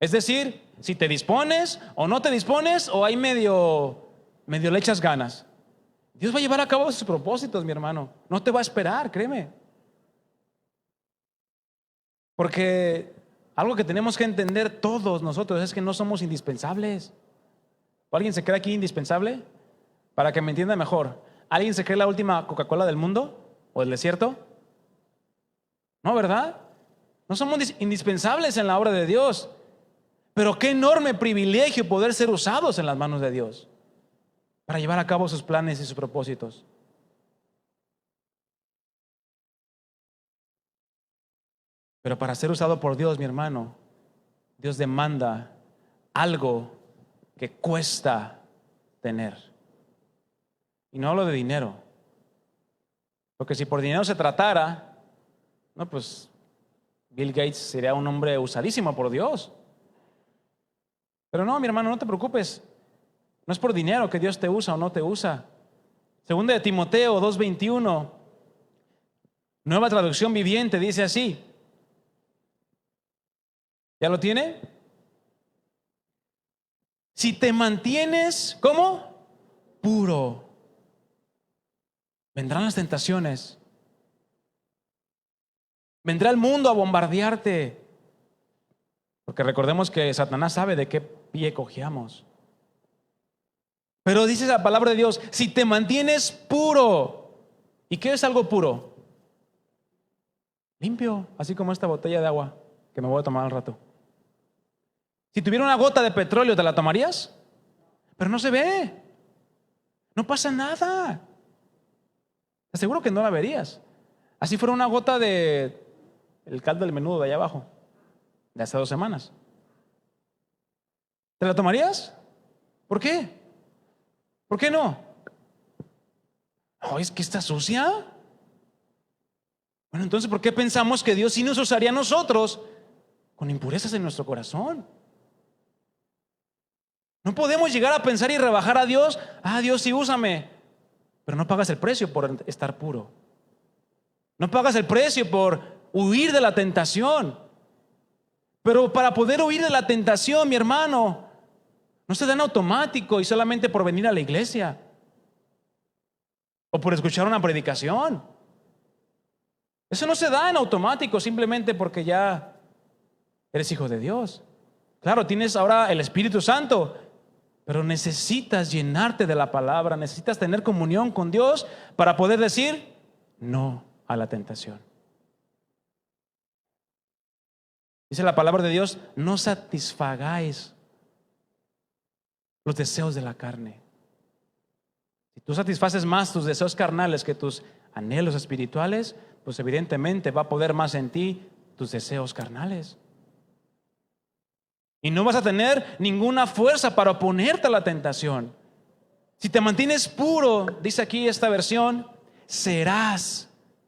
Es decir, si te dispones o no te dispones, o hay medio le echas ganas. Dios va a llevar a cabo sus propósitos, mi hermano. No te va a esperar, créeme. Porque algo que tenemos que entender todos nosotros es que no somos indispensables. ¿Alguien se cree aquí indispensable? Para que me entienda mejor, ¿alguien se cree la última Coca-Cola del mundo o del desierto? No, ¿verdad? No somos indispensables en la obra de Dios. Pero qué enorme privilegio poder ser usados en las manos de Dios para llevar a cabo sus planes y sus propósitos. Pero para ser usado por Dios, mi hermano, Dios demanda algo que cuesta tener. Y no hablo de dinero. Porque si por dinero se tratara, no, pues Bill Gates sería un hombre usadísimo por Dios. Pero no, mi hermano, no te preocupes. No es por dinero que Dios te usa o no te usa. Segunda de Timoteo 2:21, Nueva Traducción Viviente, dice así. ¿Ya lo tiene? Si te mantienes, ¿cómo? Puro. Vendrán las tentaciones. Vendrá el mundo a bombardearte. Porque recordemos que Satanás sabe de qué pie cojeamos. Pero dice la palabra de Dios, si te mantienes puro. ¿Y qué es algo puro? Limpio, así como esta botella de agua que me voy a tomar al rato. Si tuviera una gota de petróleo, ¿te la tomarías? Pero no se ve. No pasa nada. Te aseguro que no la verías. Así fuera una gota de el caldo del menudo de allá abajo, de hace 2 semanas. ¿Te la tomarías? ¿Por qué? ¿Por qué no? Oh, ¿es que está sucia? Bueno, entonces, ¿por qué pensamos que Dios sí nos usaría a nosotros con impurezas en nuestro corazón? No podemos llegar a pensar y rebajar a Dios. Dios sí, úsame. Pero no pagas el precio por estar puro. No pagas el precio por huir de la tentación. Pero para poder huir de la tentación, mi hermano, no se da en automático y solamente por venir a la iglesia o por escuchar una predicación. Eso no se da en automático simplemente porque ya eres hijo de Dios. Claro, tienes ahora el Espíritu Santo, pero necesitas llenarte de la palabra, necesitas tener comunión con Dios para poder decir no a la tentación. Dice la palabra de Dios, no satisfagáis los deseos de la carne. Si tú satisfaces más tus deseos carnales que tus anhelos espirituales, pues evidentemente va a poder más en ti tus deseos carnales. Y no vas a tener ninguna fuerza para oponerte a la tentación. Si te mantienes puro, dice aquí esta versión, serás,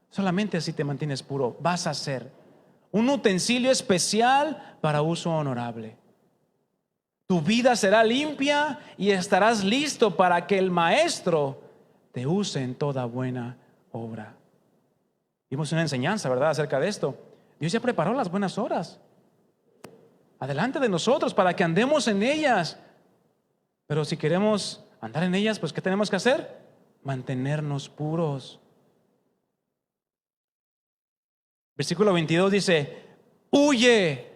solamente si te mantienes puro, vas a ser un utensilio especial para uso honorable. Tu vida será limpia y estarás listo para que el Maestro te use en toda buena obra. Vimos una enseñanza, ¿verdad?, acerca de esto. Dios ya preparó las buenas obras adelante de nosotros para que andemos en ellas. Pero si queremos andar en ellas, pues ¿qué tenemos que hacer? Mantenernos puros. Versículo 22 dice, huye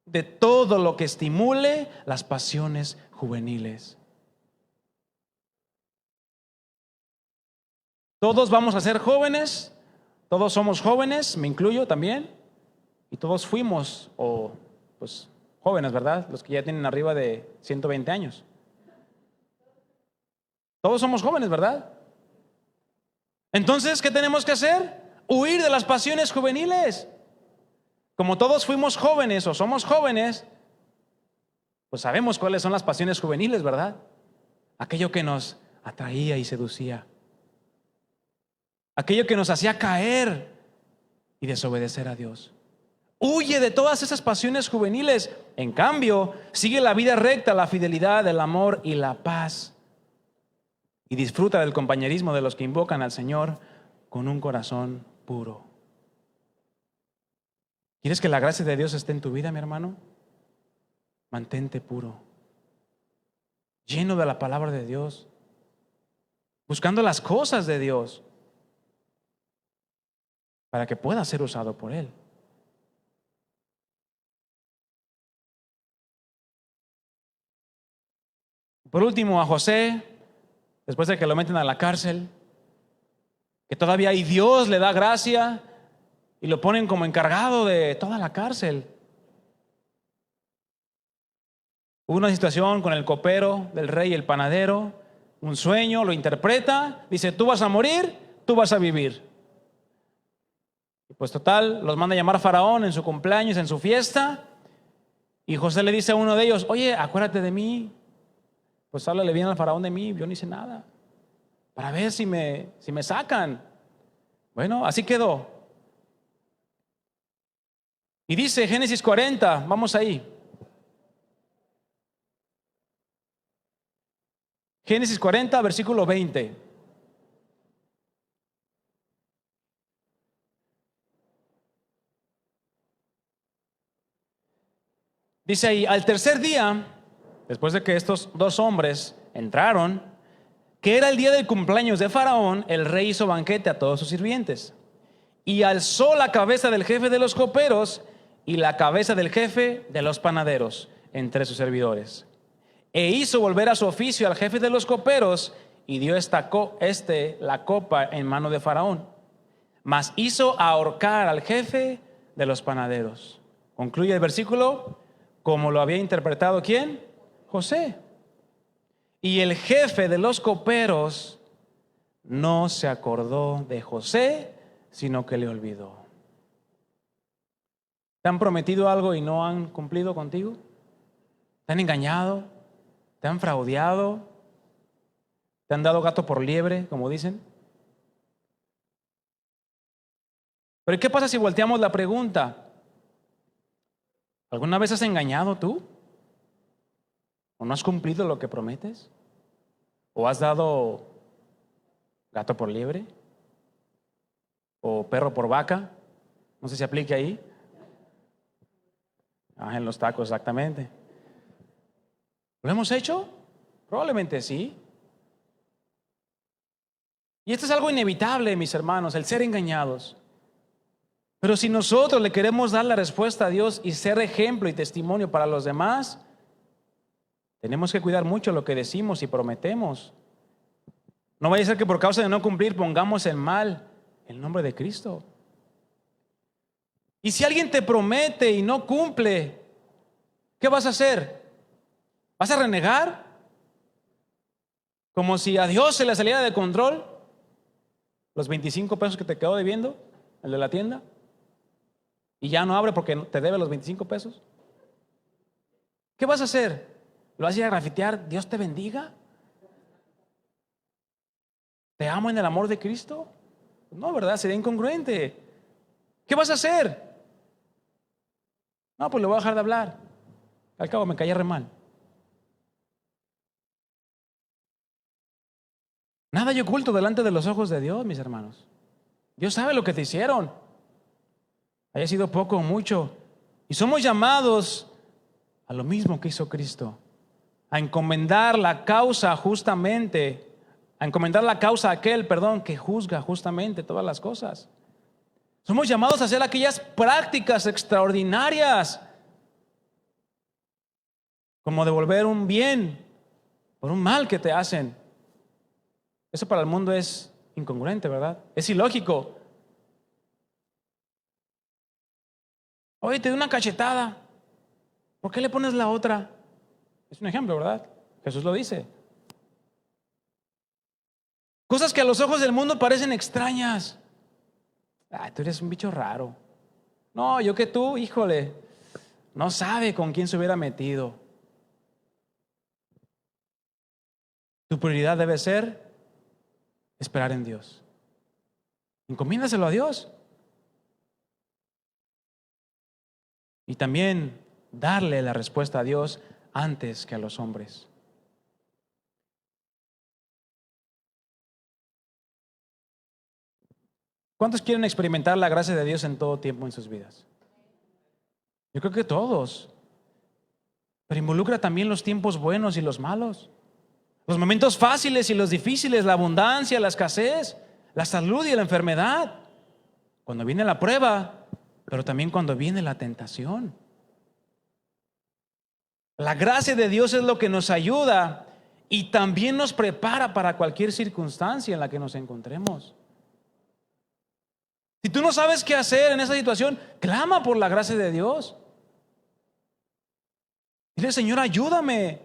de todo lo que estimule las pasiones juveniles. Todos vamos a ser jóvenes, todos somos jóvenes, me incluyo también, y todos fuimos o pues jóvenes, ¿verdad? Los que ya tienen arriba de 120 años. Todos somos jóvenes, ¿verdad? Entonces, ¿qué tenemos que hacer? Huir de las pasiones juveniles. Como todos fuimos jóvenes o somos jóvenes, pues sabemos cuáles son las pasiones juveniles, ¿verdad? Aquello que nos atraía y seducía. Aquello que nos hacía caer y desobedecer a Dios. Huye de todas esas pasiones juveniles. En cambio, sigue la vida recta, la fidelidad, el amor y la paz. Y disfruta del compañerismo de los que invocan al Señor con un corazón puro. ¿Quieres que la gracia de Dios esté en tu vida, mi hermano? Mantente puro, lleno de la palabra de Dios, buscando las cosas de Dios para que pueda ser usado por Él. Por último, a José, después de que lo meten a la cárcel, que todavía ahí Dios le da gracia y lo ponen como encargado de toda la cárcel. Hubo una situación con el copero del rey y el panadero, un sueño, lo interpreta, dice: tú vas a morir, tú vas a vivir. Y pues total, los manda a llamar a Faraón en su cumpleaños, en su fiesta, y José le dice a uno de ellos: oye, acuérdate de mí. Pues háblale bien al Faraón de mí, yo no hice nada, para ver si me sacan. Bueno, así quedó. Y dice Génesis 40, vamos ahí. Génesis 40, versículo 20. Dice ahí: al tercer día, después de que estos dos hombres entraron, que era el día del cumpleaños de Faraón, el rey hizo banquete a todos sus sirvientes. Y alzó la cabeza del jefe de los coperos y la cabeza del jefe de los panaderos entre sus servidores. E hizo volver a su oficio al jefe de los coperos y dio la copa en mano de Faraón. Mas hizo ahorcar al jefe de los panaderos. Concluye el versículo como lo había interpretado ¿quién? José. Y el jefe de los coperos no se acordó de José, sino que le olvidó. ¿Te han prometido algo y no han cumplido contigo? ¿Te han engañado? ¿Te han fraudeado? ¿Te han dado gato por liebre, como dicen? Pero ¿qué pasa si volteamos la pregunta? ¿Alguna vez has engañado tú? ¿O no has cumplido lo que prometes? ¿O has dado gato por liebre? ¿O perro por vaca? No sé si aplique ahí. En los tacos, exactamente. ¿Lo hemos hecho? Probablemente sí. Y esto es algo inevitable, mis hermanos, el ser engañados. Pero si nosotros le queremos dar la respuesta a Dios y ser ejemplo y testimonio para los demás, tenemos que cuidar mucho lo que decimos y prometemos. No vaya a ser que por causa de no cumplir pongamos en mal el nombre de Cristo. Y si alguien te promete y no cumple, ¿qué vas a hacer? ¿Vas a renegar? Como si a Dios se le saliera de control los 25 pesos que te quedó debiendo, el de la tienda, y ya no abre porque te debe los 25 pesos. ¿Qué vas a hacer? ¿Lo vas a ir a grafitear? ¿Dios te bendiga? ¿Te amo en el amor de Cristo? No, ¿verdad? Sería incongruente. ¿Qué vas a hacer? No, pues le voy a dejar de hablar. Al cabo me caía re mal. Nada hay oculto delante de los ojos de Dios, mis hermanos. Dios sabe lo que te hicieron. Haya sido poco o mucho. Y somos llamados a lo mismo que hizo Cristo. A encomendar la causa justamente. A encomendar la causa a aquel, que juzga justamente todas las cosas. Somos llamados a hacer aquellas prácticas extraordinarias, como devolver un bien por un mal que te hacen. Eso para el mundo es incongruente, ¿verdad? Es ilógico. Oye, te doy una cachetada. ¿Por qué le pones la otra? Es un ejemplo, ¿verdad? Jesús lo dice. Cosas que a los ojos del mundo parecen extrañas. Tú eres un bicho raro. No, yo que tú, híjole, no sabe con quién se hubiera metido. Tu prioridad debe ser esperar en Dios. Encomiéndaselo a Dios. Y también darle la respuesta a Dios antes que a los hombres. ¿Cuántos quieren experimentar la gracia de Dios en todo tiempo en sus vidas? Yo creo que todos. Pero involucra también los tiempos buenos y los malos. Los momentos fáciles y los difíciles, la abundancia, la escasez, la salud y la enfermedad. Cuando viene la prueba, pero también cuando viene la tentación. La gracia de Dios es lo que nos ayuda y también nos prepara para cualquier circunstancia en la que nos encontremos. Si tú no sabes qué hacer en esa situación, clama por la gracia de Dios. Dile, Señor, ayúdame.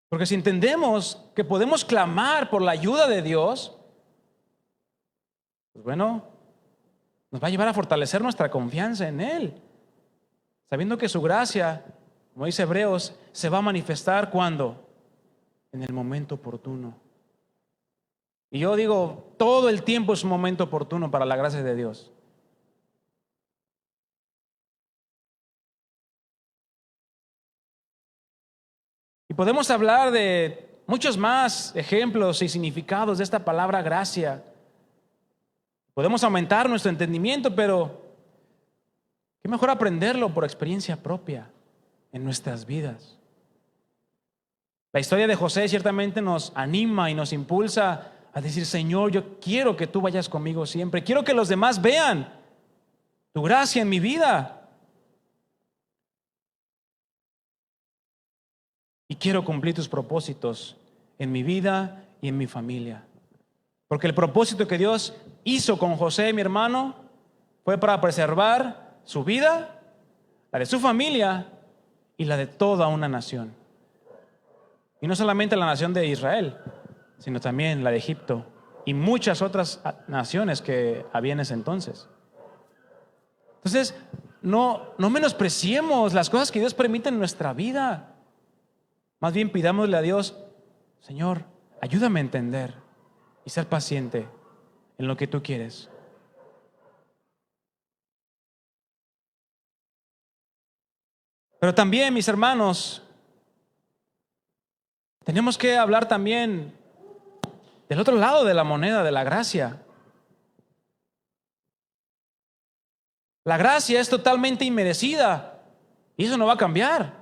Porque si entendemos que podemos clamar por la ayuda de Dios, pues bueno, nos va a llevar a fortalecer nuestra confianza en Él, sabiendo que su gracia, como dice Hebreos, se va a manifestar ¿cuándo? En el momento oportuno. Y yo digo, todo el tiempo es un momento oportuno para la gracia de Dios. Y podemos hablar de muchos más ejemplos y significados de esta palabra gracia. Podemos aumentar nuestro entendimiento, pero qué mejor aprenderlo por experiencia propia en nuestras vidas. La historia de José ciertamente nos anima y nos impulsa a decir, Señor, yo quiero que tú vayas conmigo siempre. Quiero que los demás vean tu gracia en mi vida. Y quiero cumplir tus propósitos en mi vida y en mi familia. Porque el propósito que Dios hizo con José, mi hermano, fue para preservar su vida, la de su familia y la de toda una nación. Y no solamente la nación de Israel, sino también la de Egipto y muchas otras naciones que había en ese entonces. Entonces, no menospreciemos las cosas que Dios permite en nuestra vida. Más bien pidámosle a Dios, Señor, ayúdame a entender y ser paciente en lo que tú quieres. Pero también, mis hermanos, tenemos que hablar también del otro lado de la moneda de la gracia. La gracia es totalmente inmerecida y eso no va a cambiar.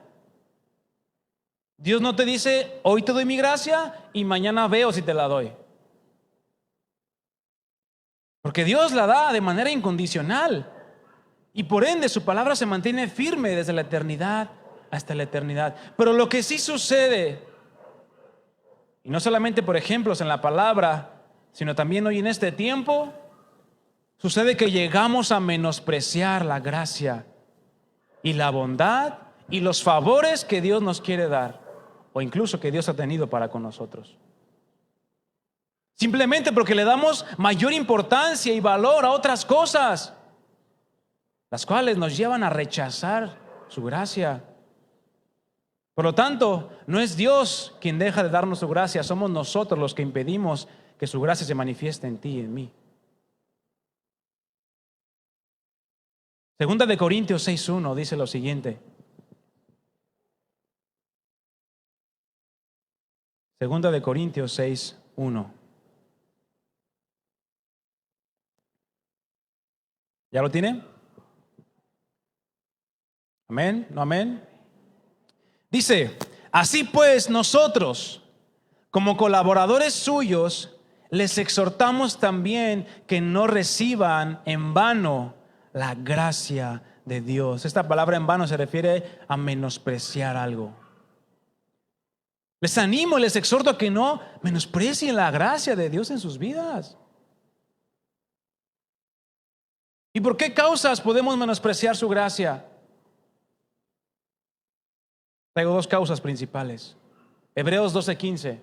Dios no te dice, hoy te doy mi gracia y mañana veo si te la doy. Porque Dios la da de manera incondicional y por ende su palabra se mantiene firme desde la eternidad hasta la eternidad. Pero lo que sí sucede, y no solamente por ejemplos en la palabra, sino también hoy en este tiempo, sucede que llegamos a menospreciar la gracia y la bondad y los favores que Dios nos quiere dar, o incluso que Dios ha tenido para con nosotros. Simplemente porque le damos mayor importancia y valor a otras cosas, las cuales nos llevan a rechazar su gracia. Por lo tanto, no es Dios quien deja de darnos su gracia, somos nosotros los que impedimos que su gracia se manifieste en ti y en mí. Segunda de Corintios 6:1 dice lo siguiente. Segunda de Corintios 6:1. ¿Ya lo tiene? ¿Amén? ¿No amén? Dice, así pues nosotros, como colaboradores suyos, les exhortamos también que no reciban en vano la gracia de Dios. Esta palabra en vano se refiere a menospreciar algo. Les animo y les exhorto a que no menosprecien la gracia de Dios en sus vidas. ¿Y por qué causas podemos menospreciar su gracia? Traigo dos causas principales. Hebreos 12:15.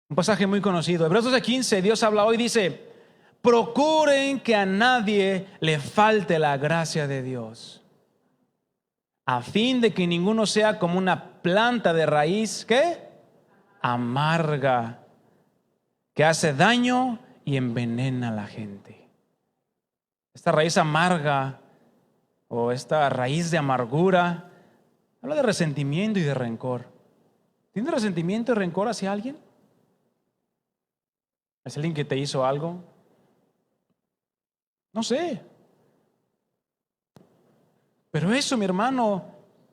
Un pasaje muy conocido. Hebreos 12:15, Dios habla hoy, dice: procuren que a nadie le falte la gracia de Dios, a fin de que ninguno sea como una planta de raíz, ¿qué? Amarga, que hace daño y envenena a la gente. Esta raíz amarga o esta raíz de amargura habla de resentimiento y de rencor. ¿Tienes resentimiento y rencor hacia alguien? ¿Es alguien que te hizo algo? No sé. Pero eso, mi hermano,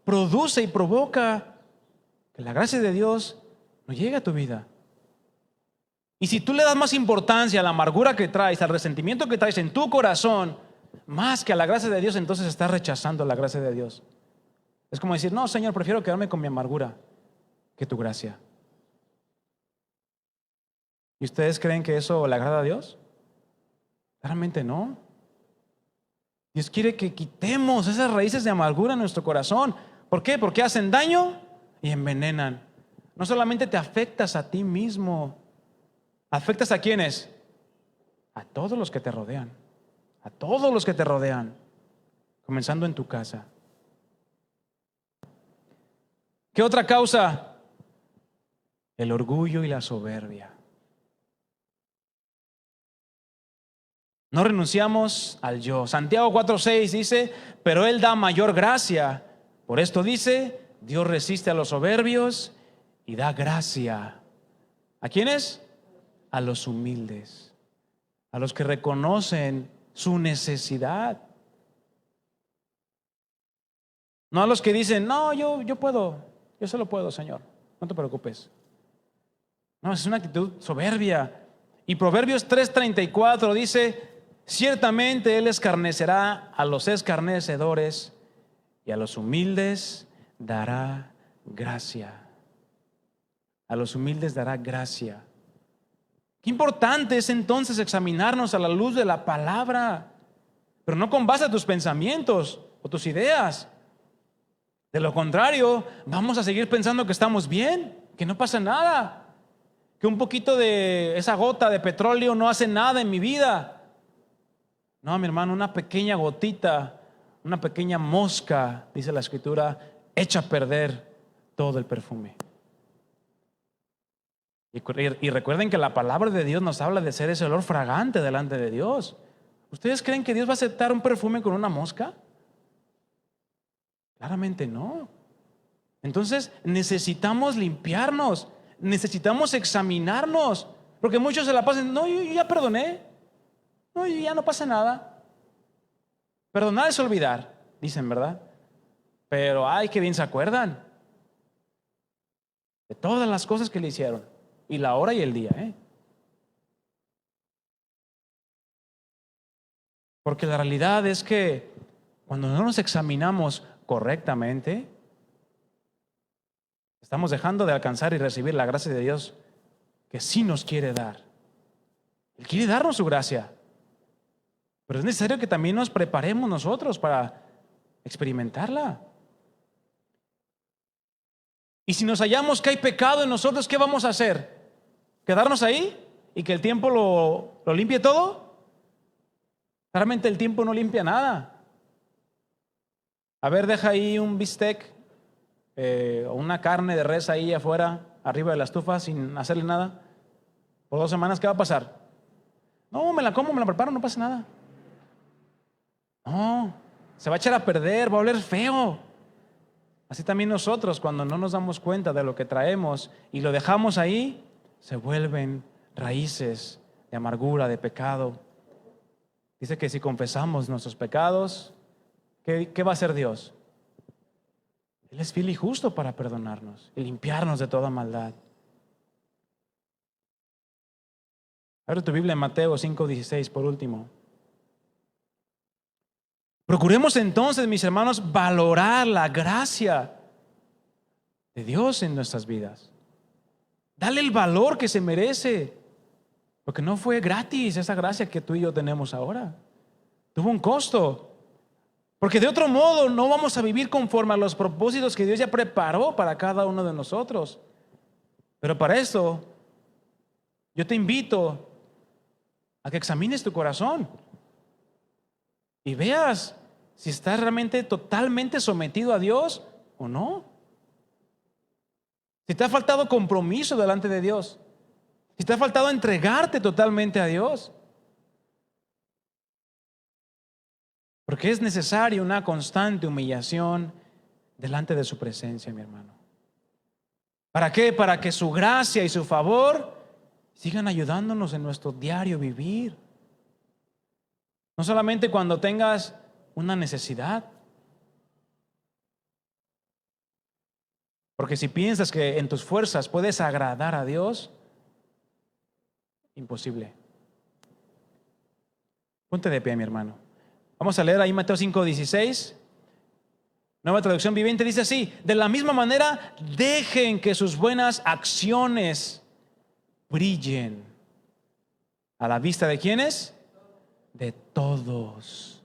produce y provoca que la gracia de Dios no llegue a tu vida. Y si tú le das más importancia a la amargura que traes, al resentimiento que traes en tu corazón, más que a la gracia de Dios, entonces estás rechazando la gracia de Dios. Es como decir: no, Señor, prefiero quedarme con mi amargura que tu gracia. ¿Y ustedes creen que eso le agrada a Dios? Claramente no. Dios quiere que quitemos esas raíces de amargura en nuestro corazón. ¿Por qué? Porque hacen daño y envenenan. No solamente te afectas a ti mismo, afectas a ¿quiénes? A todos los que te rodean. A todos los que te rodean, comenzando en tu casa. ¿Qué otra causa? El orgullo y la soberbia. No renunciamos al yo. Santiago 4:6 dice: pero Él da mayor gracia. Por esto dice: Dios resiste a los soberbios y da gracia. ¿A quiénes? A los humildes, a los que reconocen su necesidad. No a los que dicen: no, yo puedo, yo solo puedo, Señor, no te preocupes. No, es una actitud soberbia. Y Proverbios 3:34 dice: ciertamente Él escarnecerá a los escarnecedores y a los humildes dará gracia. A los humildes dará gracia. Qué importante es entonces examinarnos a la luz de la palabra, pero no con base a tus pensamientos o tus ideas. De lo contrario, vamos a seguir pensando que estamos bien, que no pasa nada, que un poquito de esa gota de petróleo no hace nada en mi vida. No, mi hermano, una pequeña gotita, una pequeña mosca, dice la Escritura, echa a perder todo el perfume. Y recuerden que la palabra de Dios nos habla de ser ese olor fragante delante de Dios. ¿Ustedes creen que Dios va a aceptar un perfume con una mosca? Claramente no. Entonces necesitamos limpiarnos, necesitamos examinarnos, porque muchos se la pasan: no, yo ya perdoné, no, ya no pasa nada. Perdonar es olvidar, dicen, ¿verdad? Pero ay, qué bien se acuerdan de todas las cosas que le hicieron, y la hora y el día, Porque la realidad es que cuando no nos examinamos correctamente, estamos dejando de alcanzar y recibir la gracia de Dios que sí nos quiere dar. Él quiere darnos su gracia, pero es necesario que también nos preparemos nosotros para experimentarla. Y si nos hallamos que hay pecado en nosotros, ¿qué vamos a hacer? ¿Quedarnos ahí y que el tiempo lo limpie todo? Claramente el tiempo no limpia nada. A ver, deja ahí un bistec o una carne de res ahí afuera, arriba de la estufa, sin hacerle nada. Por 2 semanas, ¿qué va a pasar? No, me la como, me la preparo, no pasa nada. No, se va a echar a perder, va a oler feo. Así también nosotros, cuando no nos damos cuenta de lo que traemos y lo dejamos ahí, se vuelven raíces de amargura, de pecado. Dice que si confesamos nuestros pecados, ¿qué va a hacer Dios? Él es fiel y justo para perdonarnos y limpiarnos de toda maldad. Abre tu Biblia en Mateo 5:16 por último. Procuremos entonces, mis hermanos, valorar la gracia de Dios en nuestras vidas. Dale el valor que se merece. Porque no fue gratis esa gracia que tú y yo tenemos ahora. Tuvo un costo. Porque de otro modo no vamos a vivir conforme a los propósitos que Dios ya preparó para cada uno de nosotros. Pero para eso, yo te invito a que examines tu corazón y veas si estás realmente totalmente sometido a Dios o no. Si te ha faltado compromiso delante de Dios. Si te ha faltado entregarte totalmente a Dios. Porque es necesaria una constante humillación delante de su presencia, mi hermano. ¿Para qué? Para que su gracia y su favor sigan ayudándonos en nuestro diario vivir. No solamente cuando tengas una necesidad. Porque si piensas que en tus fuerzas puedes agradar a Dios, imposible. Ponte de pie, mi hermano. Vamos a leer ahí Mateo 5:16. Nueva Traducción Viviente dice así: de la misma manera, dejen que sus buenas acciones brillen. ¿A la vista de quiénes? De todos.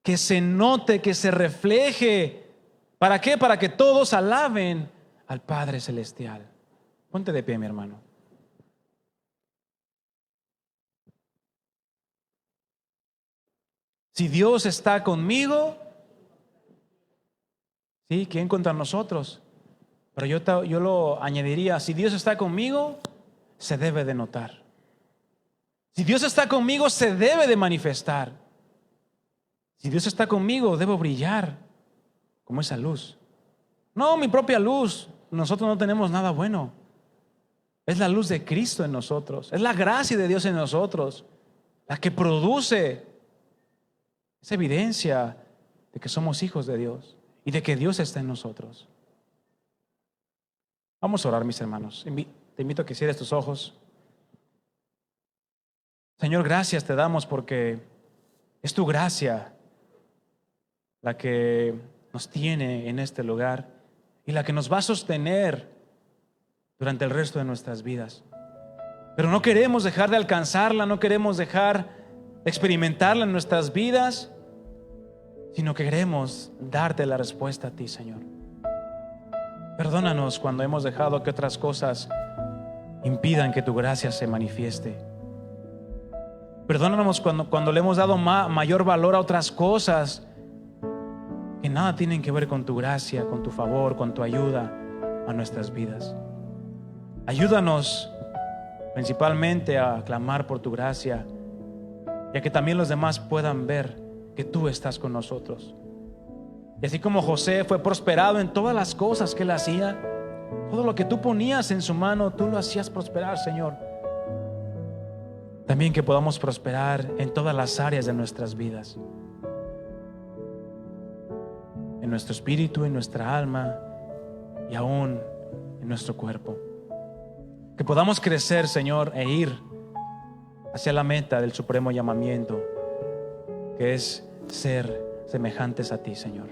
Que se note, que se refleje. ¿Para qué? Para que todos alaben al Padre Celestial. Ponte de pie, mi hermano. Si Dios está conmigo, ¿sí? ¿Quién contra nosotros? Pero yo lo añadiría: si Dios está conmigo, se debe de notar. Si Dios está conmigo, se debe de manifestar. Si Dios está conmigo, debo brillar como esa luz. No mi propia luz, nosotros no tenemos nada bueno. Es la luz de Cristo en nosotros. Es la gracia de Dios en nosotros la que produce esa evidencia de que somos hijos de Dios y de que Dios está en nosotros. Vamos a orar, mis hermanos. Te invito a que cierres tus ojos. Señor, gracias te damos porque es tu gracia la que nos tiene en este lugar y la que nos va a sostener durante el resto de nuestras vidas. Pero no queremos dejar de alcanzarla, no queremos dejar de experimentarla en nuestras vidas, sino que queremos darte la respuesta a ti, Señor. Perdónanos cuando hemos dejado que otras cosas impidan que tu gracia se manifieste. Perdónanos cuando le hemos dado mayor valor a otras cosas que nada tienen que ver con tu gracia, con tu favor, con tu ayuda a nuestras vidas. Ayúdanos principalmente a clamar por tu gracia, ya que también los demás puedan ver que tú estás con nosotros. Y así como José fue prosperado en todas las cosas que él hacía, todo lo que tú ponías en su mano, tú lo hacías prosperar, Señor. También que podamos prosperar en todas las áreas de nuestras vidas, en nuestro espíritu, en nuestra alma y aún en nuestro cuerpo. Que podamos crecer, Señor, e ir hacia la meta del supremo llamamiento, que es ser semejantes a ti, Señor.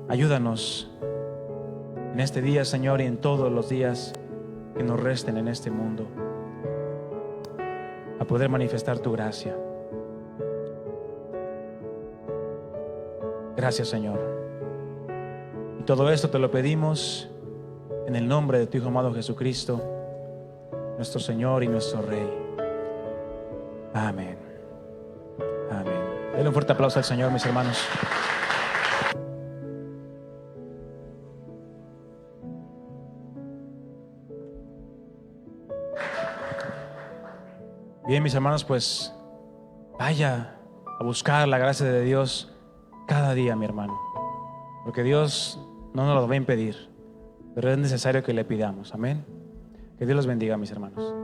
Ayúdanos en este día, Señor, y en todos los días que nos resten en este mundo, a poder manifestar tu gracia. Gracias, Señor. Y todo esto te lo pedimos en el nombre de tu Hijo amado Jesucristo, nuestro Señor y nuestro Rey. Amén. Amén. Denle un fuerte aplauso al Señor, mis hermanos. Bien, mis hermanos, pues vaya a buscar la gracia de Dios cada día, mi hermano, porque Dios no nos lo va a impedir, pero es necesario que le pidamos. Amén. Que Dios los bendiga, mis hermanos.